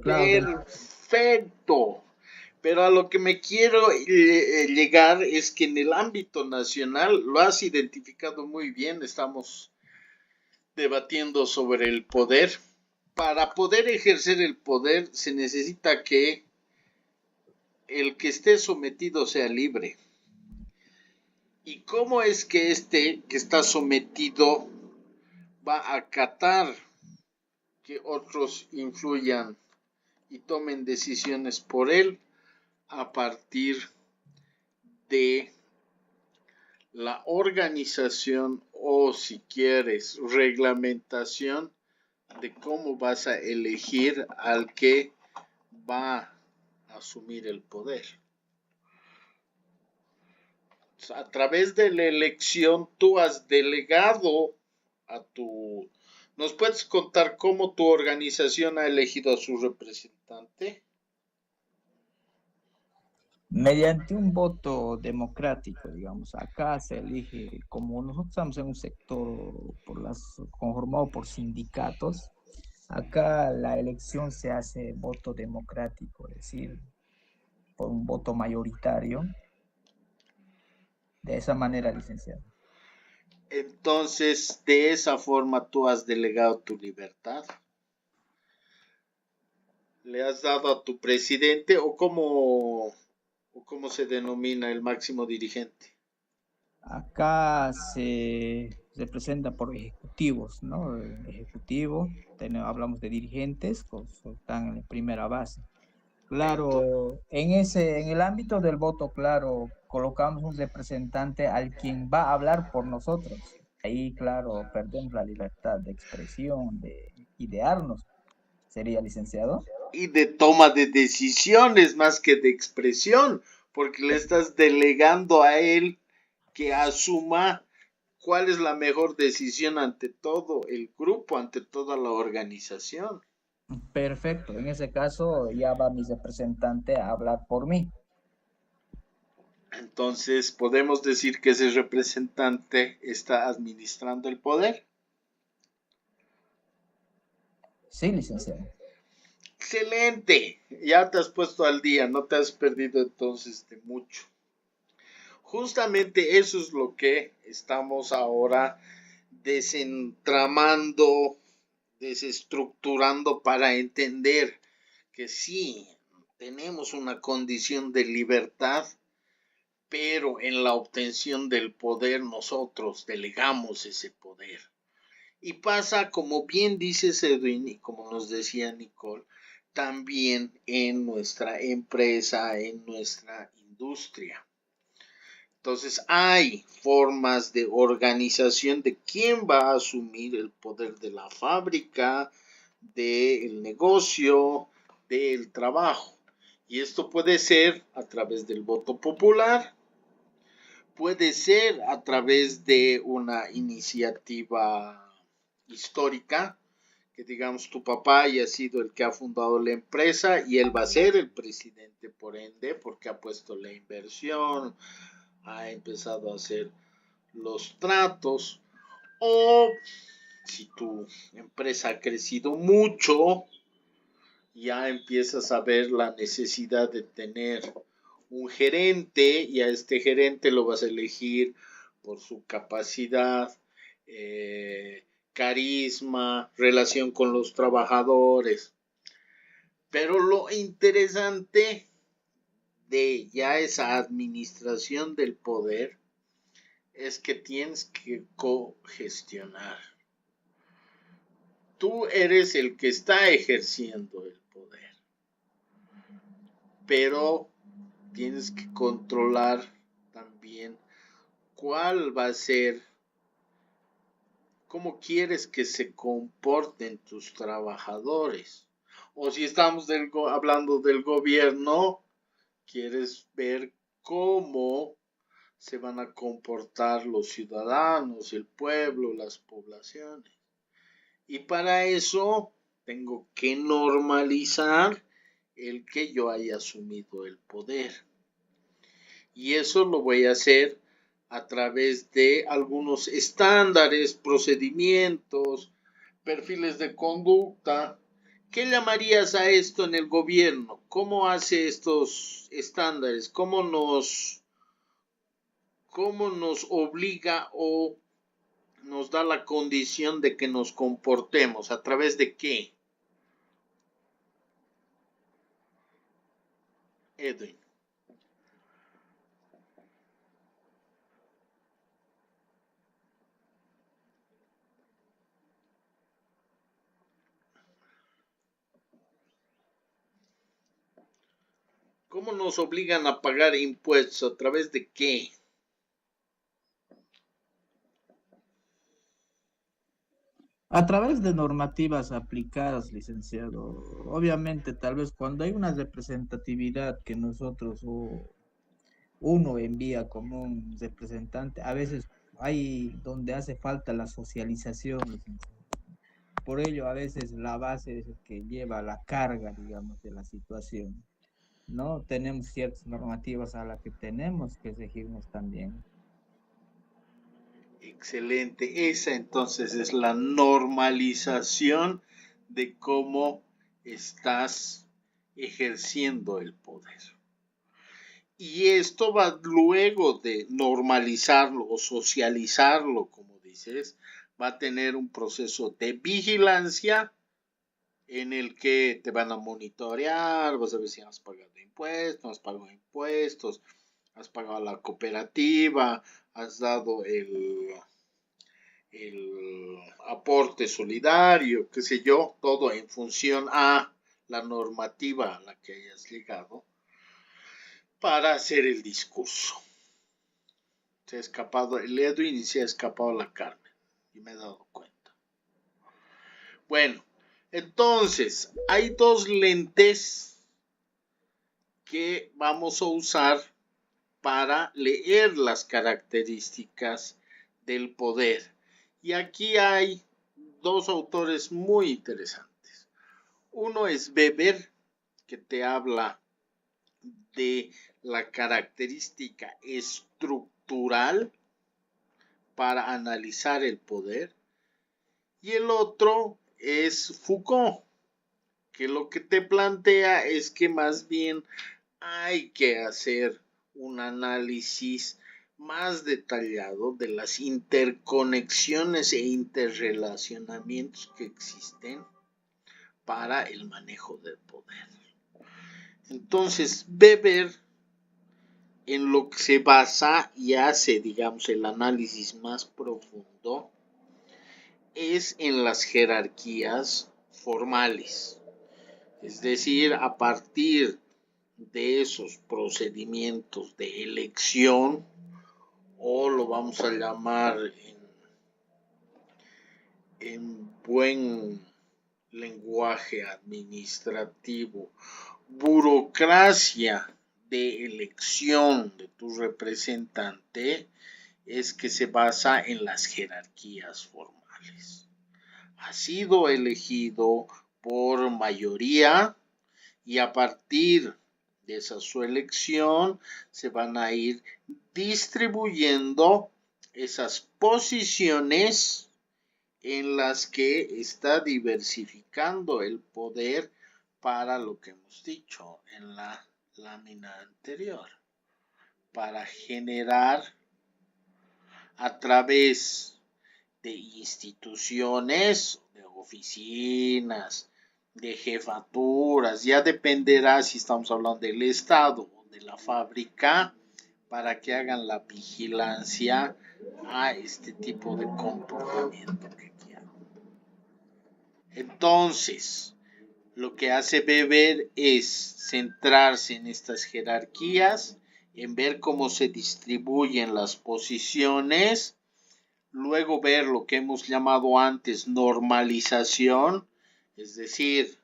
Claro, Perfecto. Pero a lo que me quiero llegar es que en el ámbito nacional lo has identificado muy bien. Estamos debatiendo sobre el poder. Para poder ejercer el poder se necesita que el que esté sometido sea libre. ¿Y cómo es que este que está sometido va a acatar que otros influyan y tomen decisiones por él a partir de la organización o, si quieres, reglamentación de cómo vas a elegir al que va a asumir el poder? A través de la elección tú has delegado a tu... ¿Nos puedes contar cómo tu organización ha elegido a su representante? mediante un voto democrático, digamos, acá se elige, como nosotros estamos en un sector conformado por sindicatos, acá la elección se hace voto democrático, es decir, por un voto mayoritario. De esa manera, licenciado. Entonces, de esa forma tú has delegado tu libertad. ¿Le has dado a tu presidente o cómo se denomina el máximo dirigente? Acá se presenta por ejecutivos, ¿no? Ejecutivo, hablamos de dirigentes, están en la primera base. Entonces, Claro, en el ámbito del voto, claro, colocamos un representante al quien va a hablar por nosotros. Ahí, claro, perdemos la libertad de expresión, de idearnos. ¿Sería, licenciado? y de toma de decisiones más que de expresión, porque le estás delegando a él que asuma cuál es la mejor decisión ante todo el grupo, ante toda la organización. Perfecto, en ese caso ya va mi representante a hablar por mí. Entonces, podemos decir que ese representante está administrando el poder. Sí, licenciado. Excelente, ya te has puesto al día, no te has perdido entonces de mucho. Justamente eso es lo que estamos ahora desentramando, desestructurando para entender que sí, tenemos una condición de libertad, pero en la obtención del poder nosotros delegamos ese poder. Y pasa, como bien dice Edwin y como nos decía Nicole, también en nuestra empresa, en nuestra industria. Entonces hay formas de organización de quién va a asumir el poder de la fábrica, del negocio, del trabajo. Y esto puede ser a través del voto popular, puede ser a través de una iniciativa histórica, que digamos tu papá haya sido el que ha fundado la empresa y él va a ser el presidente por ende, porque ha puesto la inversión, ha empezado a hacer los tratos, o si tu empresa ha crecido mucho, ya empiezas a ver la necesidad de tener un gerente y a este gerente lo vas a elegir por su capacidad, carisma, relación con los trabajadores. Pero lo interesante de ya esa administración del poder es que tienes que cogestionar. Tú eres el que está ejerciendo el poder, pero tienes que controlar también cuál va a ser, cómo quieres que se comporten tus trabajadores. O si estamos hablando del gobierno, quieres ver cómo se van a comportar los ciudadanos, el pueblo, las poblaciones. Y para eso tengo que normalizar el que yo haya asumido el poder. Y eso lo voy a hacer a través de algunos estándares, procedimientos, perfiles de conducta. ¿Qué llamarías a esto en el gobierno? ¿Cómo hace estos estándares? ¿Cómo nos obliga o nos da la condición de que nos comportemos? ¿A través de qué? Edwin. ¿Cómo nos obligan a pagar impuestos? ¿A través de qué? A través de normativas aplicadas, licenciado. Obviamente, tal vez cuando hay una representatividad que nosotros o uno envía como un representante, a veces hay donde hace falta la socialización, licenciado. Por ello, a veces la base es el que lleva la carga, digamos, de la situación. ¿No? Tenemos ciertas normativas a las que tenemos que regirnos también. Excelente. Esa entonces es la normalización de cómo estás ejerciendo el poder. Y esto va luego de normalizarlo o socializarlo, como dices, va a tener un proceso de vigilancia en el que te van a monitorear, vas a ver si has pagado impuestos, no has pagado impuestos, has pagado la cooperativa, has dado el aporte solidario, qué sé yo, todo en función a la normativa a la que hayas llegado para hacer el discurso. Se ha escapado el Edwin y se ha escapado la Carmen, y me he dado cuenta. Bueno, entonces, hay dos lentes que vamos a usar para leer las características del poder. Y aquí hay dos autores muy interesantes. Uno es Weber, que te habla de la característica estructural para analizar el poder. Y el otro es Foucault, que lo que te plantea es que más bien hay que hacer un análisis más detallado de las interconexiones e interrelacionamientos que existen para el manejo del poder. Entonces, Weber en lo que se basa y hace, digamos, el análisis más profundo es en las jerarquías formales. Es decir, a partir de esos procedimientos de elección, o lo vamos a llamar en buen lenguaje administrativo, burocracia de elección de tu representante, es que se basa en las jerarquías formales. Ha sido elegido por mayoría y a partir de esa su elección se van a ir distribuyendo esas posiciones en las que está diversificando el poder para lo que hemos dicho en la lámina anterior, para generar a través de instituciones, de oficinas, de jefaturas, ya dependerá si estamos hablando del Estado o de la fábrica, para que hagan la vigilancia a este tipo de comportamiento que quieran. Entonces, lo que hace Weber es centrarse en estas jerarquías, en ver cómo se distribuyen las posiciones, luego ver lo que hemos llamado antes normalización, es decir,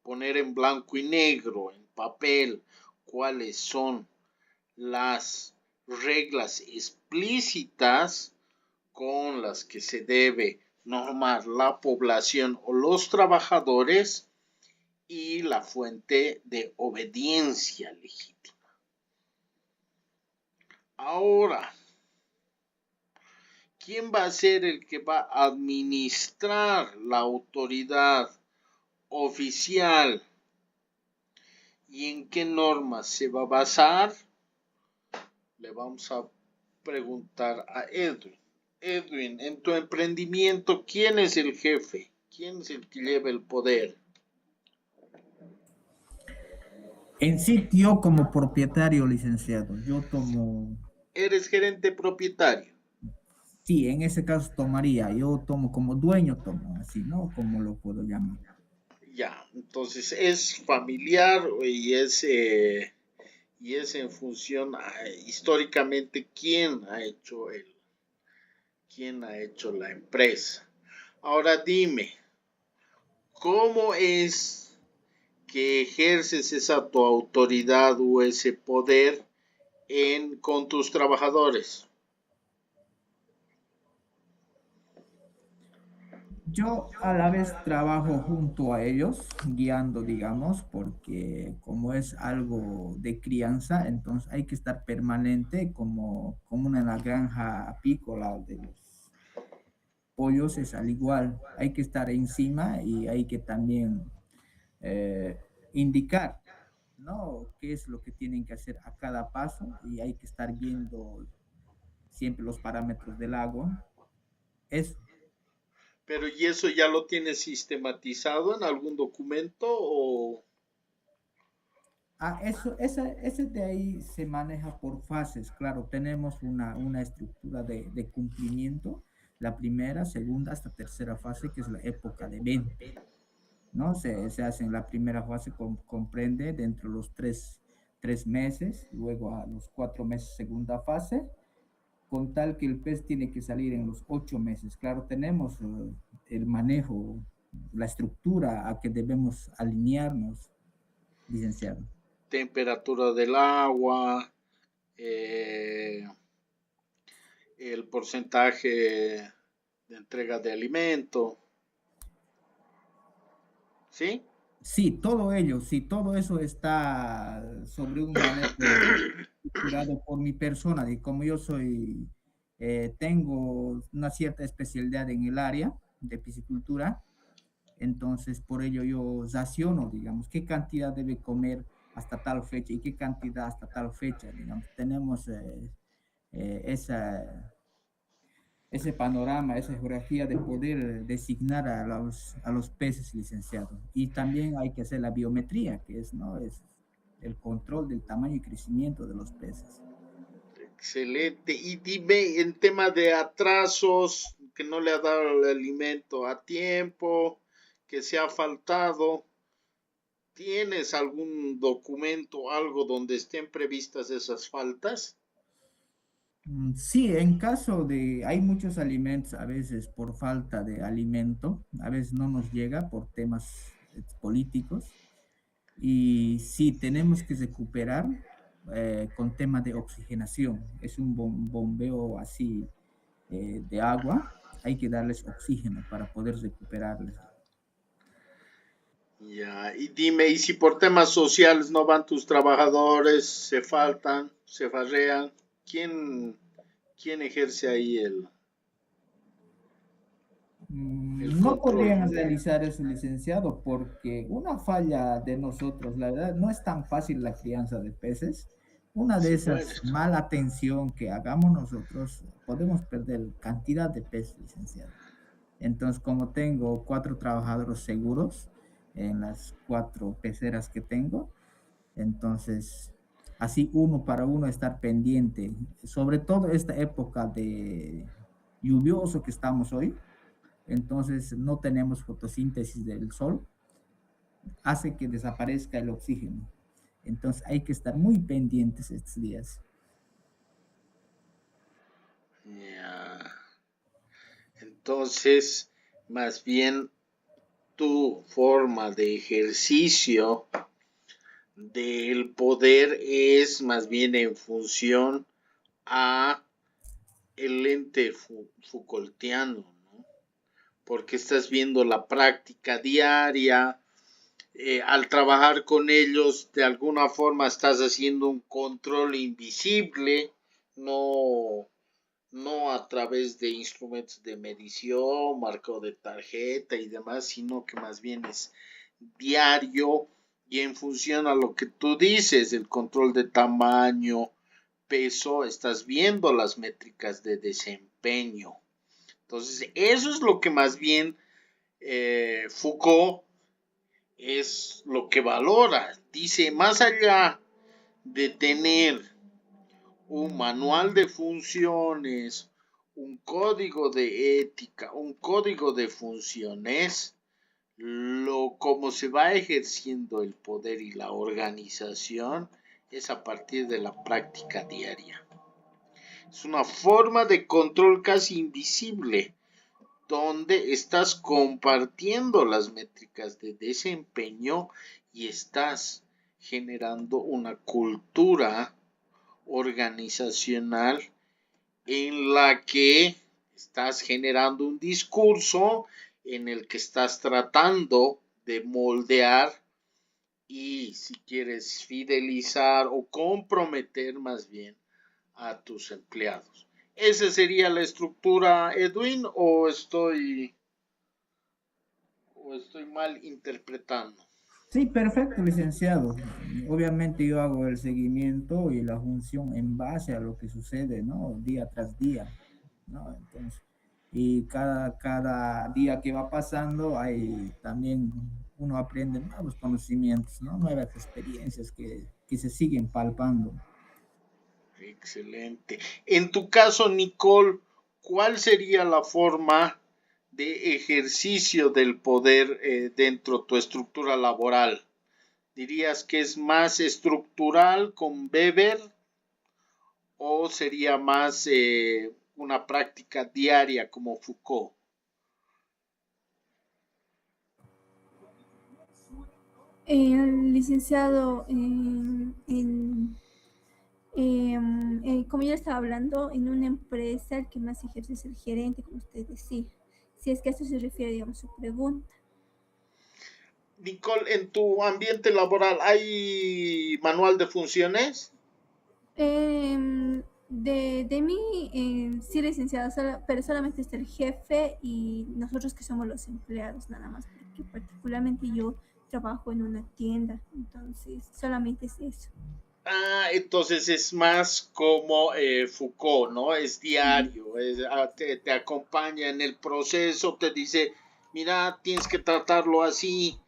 poner en blanco y negro, en papel, cuáles son las reglas explícitas con las que se debe normar la población o los trabajadores y la fuente de obediencia legítima. Ahora, ¿quién va a ser el que va a administrar la autoridad oficial y en qué normas se va a basar? Le vamos a preguntar a Edwin. Edwin, en tu emprendimiento, ¿quién es el jefe? ¿Quién es el que lleva el poder? En sí, yo como propietario, licenciado, yo tomo, Eres gerente propietario. sí, en ese caso tomaría, yo tomo como dueño, tomo así, ¿no? Como lo puedo llamar. Ya, entonces es familiar y es en función históricamente quién ha hecho la empresa. Ahora dime, ¿cómo es que ejerces esa tu autoridad o ese poder con tus trabajadores? Yo a la vez trabajo junto a ellos, guiando, digamos, porque como es algo de crianza, entonces hay que estar permanente como en la granja apícola de los pollos, es al igual, hay que estar encima y hay que también eh, indicar, ¿no? ¿Qué es lo que tienen que hacer a cada paso? Y hay que estar viendo siempre los parámetros del agua. Es Pero ¿y eso ya lo tienes sistematizado en algún documento o...? ese de ahí se maneja por fases, claro, tenemos una estructura de cumplimiento, la primera, segunda hasta tercera fase, que es la época de venta, ¿no? Se hace en la primera fase, comprende dentro de los tres meses, luego a los 4 meses, segunda fase, con tal que el pez tiene que salir en los 8 meses. Claro, tenemos el manejo, la estructura a que debemos alinearnos, licenciado. Temperatura del agua, eh, el porcentaje de entrega de alimento, ¿sí? Sí, todo eso está sobre un manejo estructurado por mi persona, y como yo tengo una cierta especialidad en el área de piscicultura, entonces por ello yo raciono, digamos, qué cantidad debe comer hasta tal fecha y qué cantidad hasta tal fecha, digamos. Tenemos ese panorama, esa geografía de poder designar a los peces, licenciados. Y también hay que hacer la biometría, que es, ¿no? Es el control del tamaño y crecimiento de los peces. Excelente. Y dime, en tema de atrasos, que no le ha dado el alimento a tiempo, que se ha faltado, ¿tienes algún documento, algo donde estén previstas esas faltas? Sí, en caso de, hay muchos alimentos, a veces por falta de alimento, a veces no nos llega por temas políticos, y sí tenemos que recuperar con temas de oxigenación. Es un bombeo así de agua, hay que darles oxígeno para poder recuperarles. Ya, y dime, ¿y si por temas sociales no van tus trabajadores, se faltan, se farrean? ¿Quién ejerce ahí el No control? podrían realizar eso, licenciado, porque una falla de nosotros, la verdad, no es tan fácil la crianza de peces. Una de Sí, bueno. esas mala atención que hagamos nosotros, podemos perder cantidad de peces, licenciado. Entonces, como tengo 4 trabajadores seguros en las 4 peceras que tengo, entonces, así uno para uno estar pendiente, sobre todo esta época de lluvioso que estamos hoy, entonces no tenemos fotosíntesis del sol, hace que desaparezca el oxígeno. Entonces hay que estar muy pendientes estos días. Ya. Entonces, más bien tu forma de ejercicio del poder es más bien en función a el lente Foucaultiano, ¿no? Porque estás viendo la práctica diaria, al trabajar con ellos, de alguna forma estás haciendo un control invisible, no, no a través de instrumentos de medición, marcado de tarjeta y demás, sino que más bien es diario y en función a lo que tú dices, el control de tamaño, peso, estás viendo las métricas de desempeño. Entonces, eso es lo que más bien Foucault es lo que valora. Dice, más allá de tener un manual de funciones, un código de ética, un código de funciones, cómo se va ejerciendo el poder y la organización es a partir de la práctica diaria. Es una forma de control casi invisible, donde estás compartiendo las métricas de desempeño y estás generando una cultura organizacional en la que estás generando un discurso en el que estás tratando de moldear y, si quieres, fidelizar o comprometer más bien a tus empleados. ¿Esa sería la estructura, Edwin, o estoy mal interpretando? Sí, perfecto, licenciado. Obviamente yo hago el seguimiento y la función en base a lo que sucede, ¿no? Día tras día, ¿no? Entonces, y cada día que va pasando, hay también uno aprende nuevos conocimientos, ¿no? Nuevas experiencias que se siguen palpando. Excelente. En tu caso, Nicole, ¿cuál sería la forma de ejercicio del poder dentro de tu estructura laboral? ¿Dirías que es más estructural con Weber o sería más una práctica diaria como Foucault? Licenciado, como yo estaba hablando, en una empresa el que más ejerce es el gerente, como usted decía. Si es que a eso se refiere, digamos, su pregunta. Nicole, ¿en tu ambiente laboral hay manual de funciones? De mí, sí, licenciado, pero solamente está el jefe y nosotros que somos los empleados, nada más, porque particularmente yo trabajo en una tienda, entonces solamente es eso. Ah, entonces es más como Foucault, ¿no? Es diario, te acompaña en el proceso, te dice, mira, tienes que tratarlo así,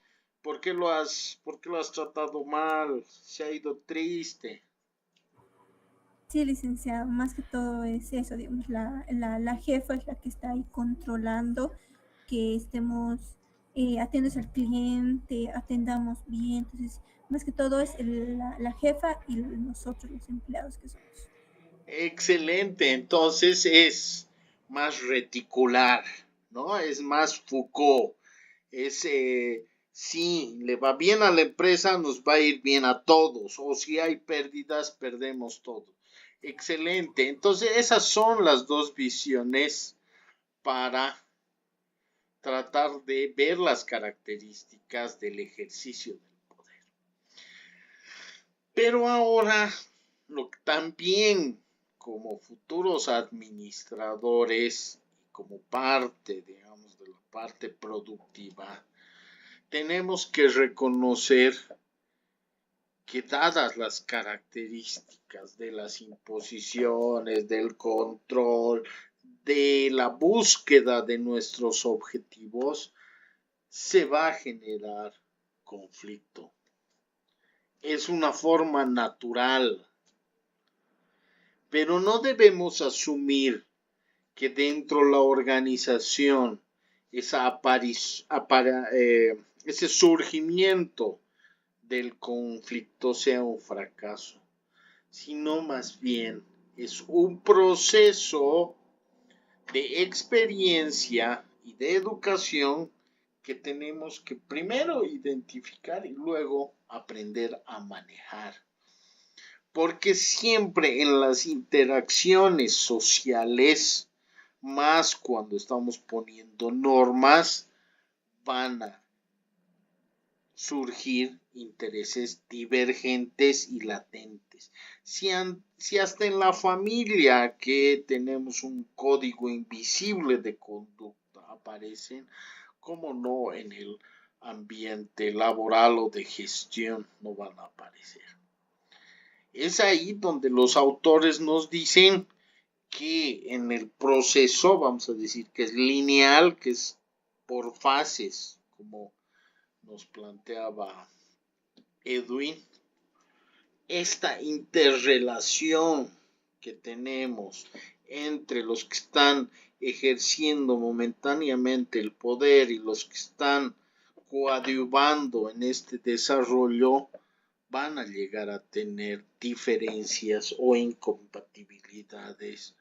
por qué lo has tratado mal? Se ha ido triste. Sí, licenciado, más que todo es eso, digamos, la jefa es la que está ahí controlando que estemos atentos al cliente, atendamos bien, entonces, más que todo es la jefa y nosotros los empleados que somos. Excelente, entonces es más reticular, ¿no? Es más Foucault, es, si le va bien a la empresa, nos va a ir bien a todos, o si hay pérdidas, perdemos todo. Excelente, entonces esas son las dos visiones para tratar de ver las características del ejercicio del poder. Pero ahora, también como futuros administradores y como parte, digamos, de la parte productiva, tenemos que reconocer que dadas las características de las imposiciones, del control, de la búsqueda de nuestros objetivos, se va a generar conflicto. Es una forma natural, pero no debemos asumir que dentro de la organización ese surgimiento del conflicto sea un fracaso, sino más bien es un proceso de experiencia y de educación que tenemos que primero identificar y luego aprender a manejar. porque siempre en las interacciones sociales, más cuando estamos poniendo normas, van a surgir intereses divergentes y latentes. Si hasta en la familia que tenemos un código invisible de conducta aparecen, ¿cómo no en el ambiente laboral o de gestión no van a aparecer? Es ahí donde los autores nos dicen que en el proceso, vamos a decir que es lineal, que es por fases, como nos planteaba Edwin, esta interrelación que tenemos entre los que están ejerciendo momentáneamente el poder y los que están coadyuvando en este desarrollo, van a llegar a tener diferencias o incompatibilidades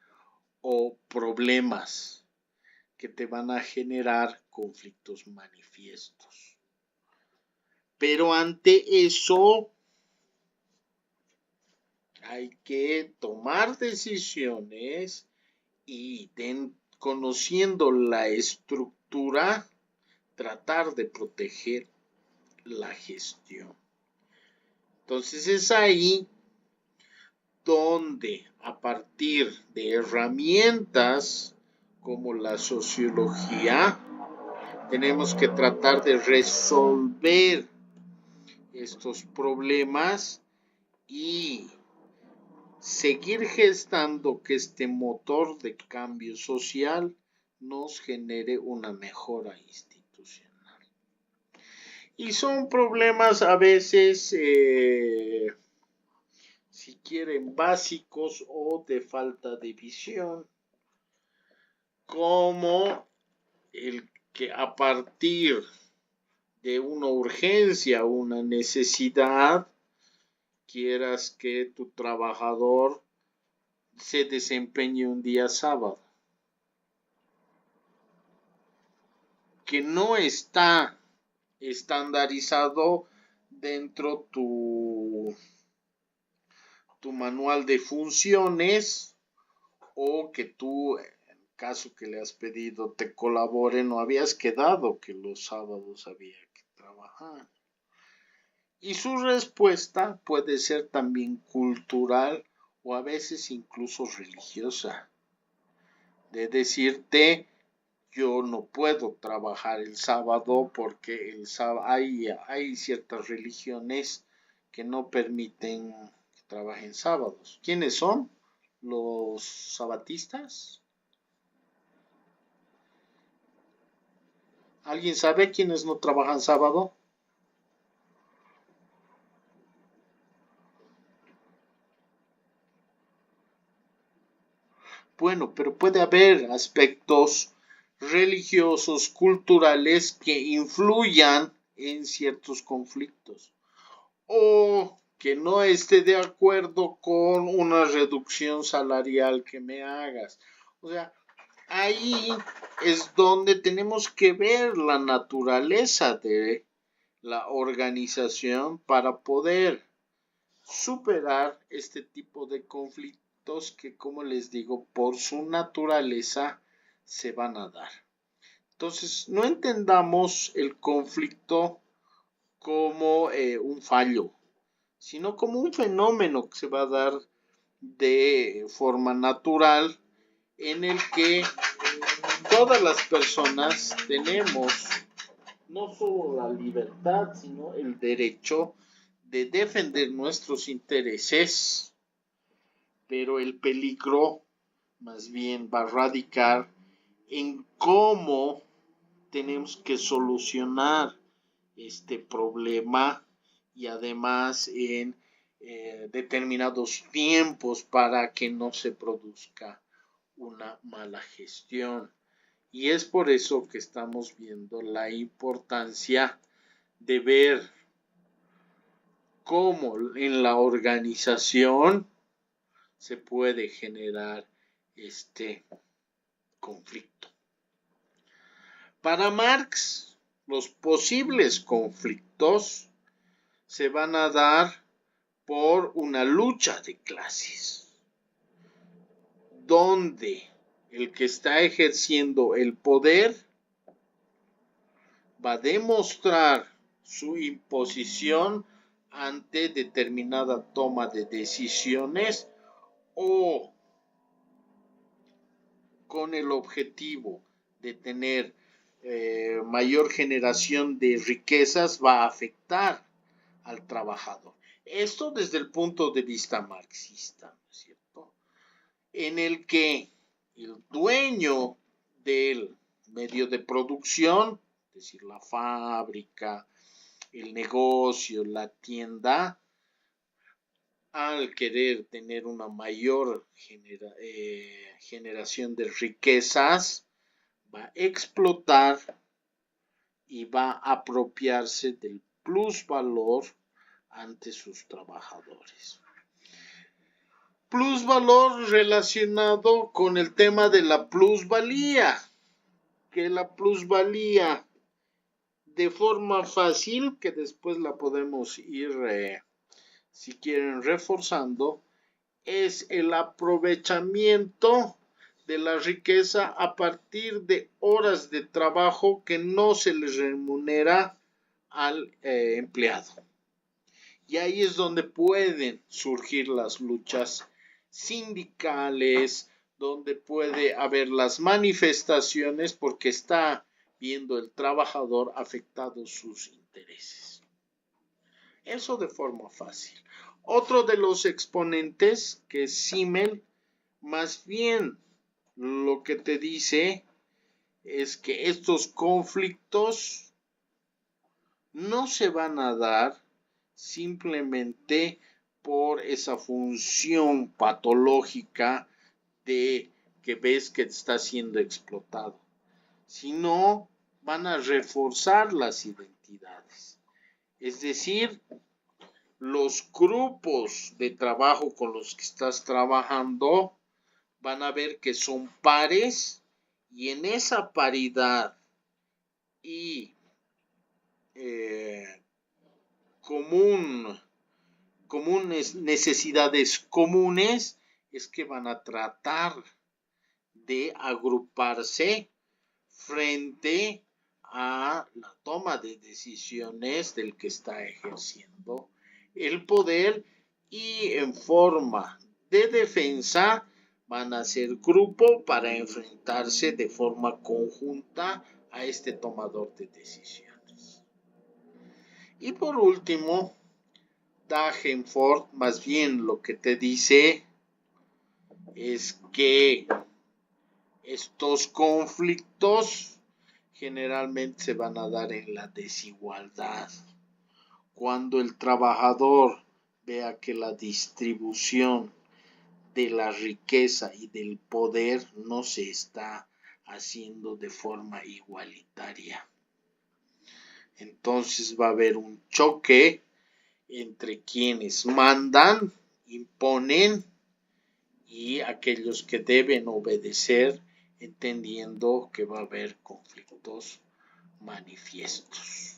o problemas que te van a generar conflictos manifiestos. Pero ante eso hay que tomar decisiones y conociendo la estructura, tratar de proteger la gestión. Entonces es ahí donde a partir de herramientas como la sociología, tenemos que tratar de resolver estos problemas y seguir gestando que este motor de cambio social nos genere una mejora institucional. Y son problemas a veces, si quieren, básicos o de falta de visión, como el que a partir de una urgencia, una necesidad, quieras que tu trabajador se desempeñe un día sábado, que no está estandarizado dentro tu manual de funciones, o que tú, en caso que le has pedido te colabore, no habías quedado que los sábados había que trabajar. Y su respuesta puede ser también cultural o a veces incluso religiosa, de decirte: yo no puedo trabajar el sábado porque hay ciertas religiones que no permiten que trabajen sábados. ¿Quiénes son? Los sabatistas. ¿Alguien sabe quiénes no trabajan sábado? Bueno, pero puede haber aspectos religiosos, culturales que influyan en ciertos conflictos, o que no esté de acuerdo con una reducción salarial que me hagas. O sea, ahí es donde tenemos que ver la naturaleza de la organización para poder superar este tipo de conflictos que, como les digo, por su naturaleza se van a dar. Entonces, no entendamos el conflicto como un fallo, sino como un fenómeno que se va a dar de forma natural, en el que todas las personas tenemos no solo la libertad, sino el derecho de defender nuestros intereses, pero el peligro más bien va a radicar en cómo tenemos que solucionar este problema, y además en determinados tiempos para que no se produzca una mala gestión. Y es por eso que estamos viendo la importancia de ver cómo en la organización se puede generar este conflicto. Para Marx, los posibles conflictos se van a dar por una lucha de clases, donde el que está ejerciendo el poder va a demostrar su imposición ante determinada toma de decisiones o con el objetivo de tener mayor generación de riquezas va a afectar al trabajador. Esto desde el punto de vista marxista, ¿no es cierto? En el que el dueño del medio de producción, es decir, la fábrica, el negocio, la tienda, al querer tener una mayor generación de riquezas, va a explotar y va a apropiarse del plusvalor ante sus trabajadores. Plusvalor relacionado con el tema de la plusvalía, que la plusvalía de forma fácil, que después la podemos ir, si quieren, reforzando, es el aprovechamiento de la riqueza a partir de horas de trabajo que no se les remunera al empleado. Y ahí es donde pueden surgir las luchas sindicales, donde puede haber las manifestaciones porque está viendo el trabajador afectados sus intereses. Eso de forma fácil. Otro de los exponentes, que es Simmel, más bien lo que te dice es que estos conflictos no se van a dar simplemente por esa función patológica de que ves que está siendo explotado, sino van a reforzar las identidades. Es decir, los grupos de trabajo con los que estás trabajando van a ver que son pares y en esa paridad y necesidades comunes es que van a tratar de agruparse frente a la toma de decisiones del que está ejerciendo el poder y en forma de defensa van a ser grupo para enfrentarse de forma conjunta a este tomador de decisiones. Y por último, Dagenfort más bien lo que te dice es que estos conflictos generalmente se van a dar en la desigualdad. Cuando el trabajador vea que la distribución de la riqueza y del poder no se está haciendo de forma igualitaria. Entonces va a haber un choque entre quienes mandan, imponen y aquellos que deben obedecer, entendiendo que va a haber conflictos manifiestos.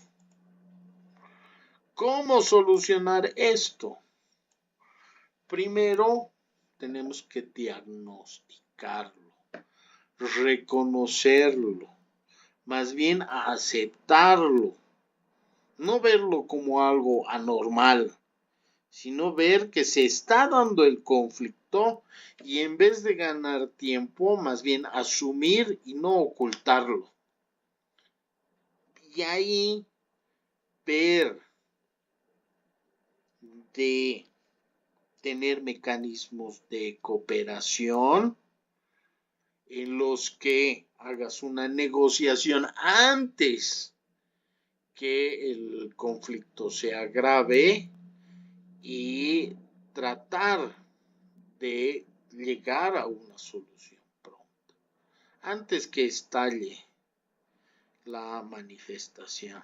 ¿Cómo solucionar esto? Primero, tenemos que diagnosticarlo, reconocerlo, más bien aceptarlo, no verlo como algo anormal, sino ver que se está dando el conflicto y en vez de ganar tiempo, más bien asumir y no ocultarlo. Y ahí ver de tener mecanismos de cooperación en los que hagas una negociación antes que el conflicto se agrave y tratar de llegar a una solución pronta antes que estalle la manifestación.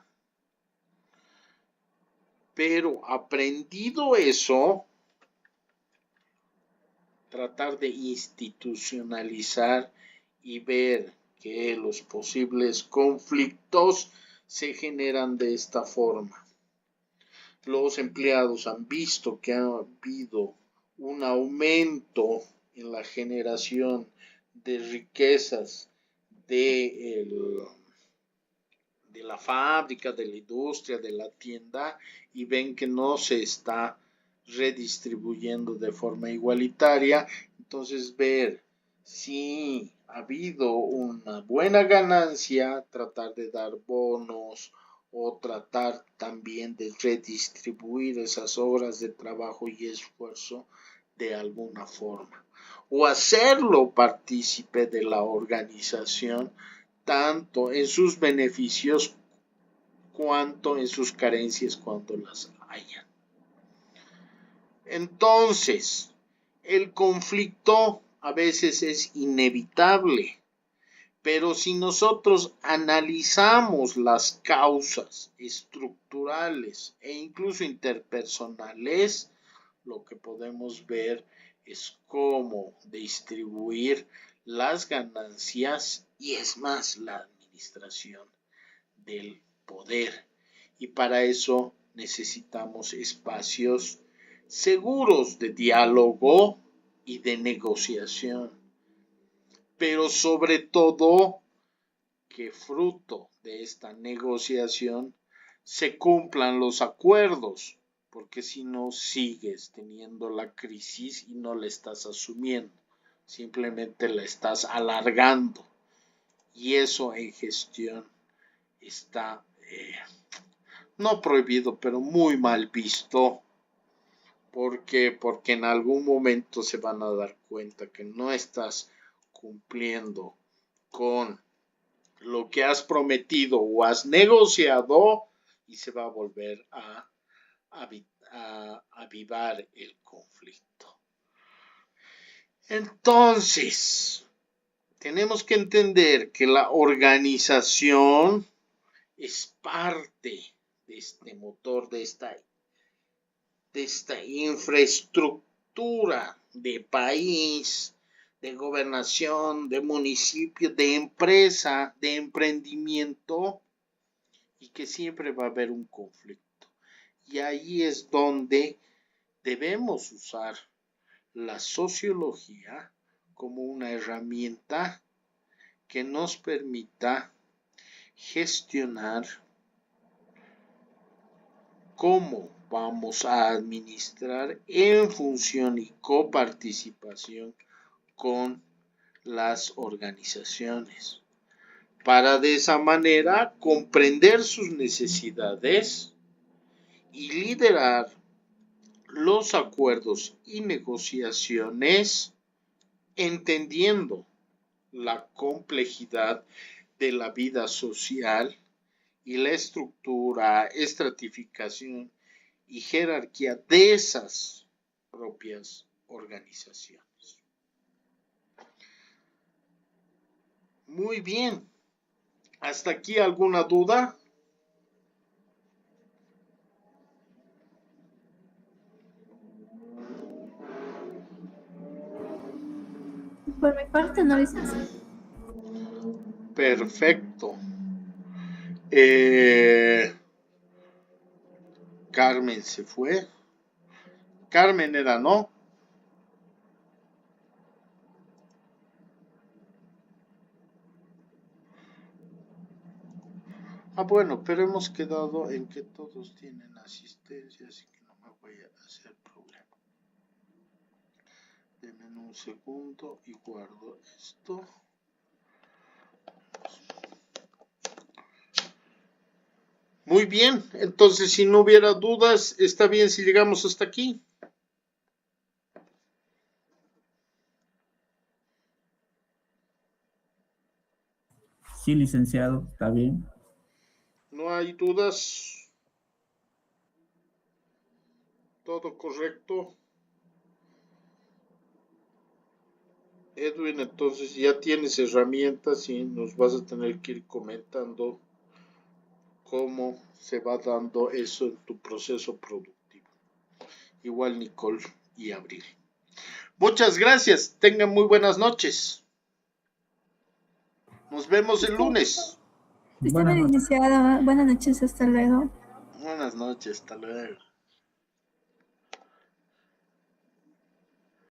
Pero aprendido eso, tratar de institucionalizar y ver que los posibles conflictos se generan de esta forma. los empleados han visto que ha habido un aumento en la generación de riquezas de la fábrica, de la industria, de la tienda, y ven que no se está redistribuyendo de forma igualitaria. Entonces, ver si ha habido una buena ganancia, tratar de dar bonos o tratar también de redistribuir esas horas de trabajo y esfuerzo de alguna forma, o hacerlo partícipe de la organización, tanto en sus beneficios cuanto en sus carencias cuando las hayan. Entonces, el conflicto a veces es inevitable, pero si nosotros analizamos las causas estructurales e incluso interpersonales, lo que podemos ver es cómo distribuir las ganancias y es más la administración del poder. Y para eso necesitamos espacios seguros de diálogo y de negociación, pero sobre todo que fruto de esta negociación se cumplan los acuerdos, porque si no sigues teniendo la crisis y no la estás asumiendo, simplemente la estás alargando, y eso en gestión está no prohibido, pero muy mal visto. ¿Por qué? Porque en algún momento se van a dar cuenta que no estás cumpliendo con lo que has prometido o has negociado, y se va a volver a avivar el conflicto. Entonces, tenemos que entender que la organización es parte de este motor, de esta infraestructura de país, de gobernación, de municipio, de empresa, de emprendimiento, y que siempre va a haber un conflicto. Y ahí es donde debemos usar la sociología como una herramienta que nos permita gestionar cómo vamos a administrar en función y coparticipación con las organizaciones, para de esa manera comprender sus necesidades y liderar los acuerdos y negociaciones, entendiendo la complejidad de la vida social y la estructura, estratificación y jerarquía de esas propias organizaciones. Muy bien. ¿Hasta aquí alguna duda? Por mi parte, no, licenciado. Perfecto. Carmen se fue. Carmen era, ¿no? Bueno, pero hemos quedado en que todos tienen asistencia, así que no me voy a hacer problema. Denme un segundo y guardo esto. Muy bien, entonces si no hubiera dudas, está bien si llegamos hasta aquí. Sí, licenciado, está bien. No hay dudas. Todo correcto. Edwin, entonces ya tienes herramientas y nos vas a tener que ir comentando cómo se va dando eso en tu proceso productivo. Igual Nicole y Abril. Muchas gracias. Tengan muy buenas noches. Nos vemos el lunes. Está bien, licenciada. Buenas noches, hasta luego. Buenas noches, hasta luego.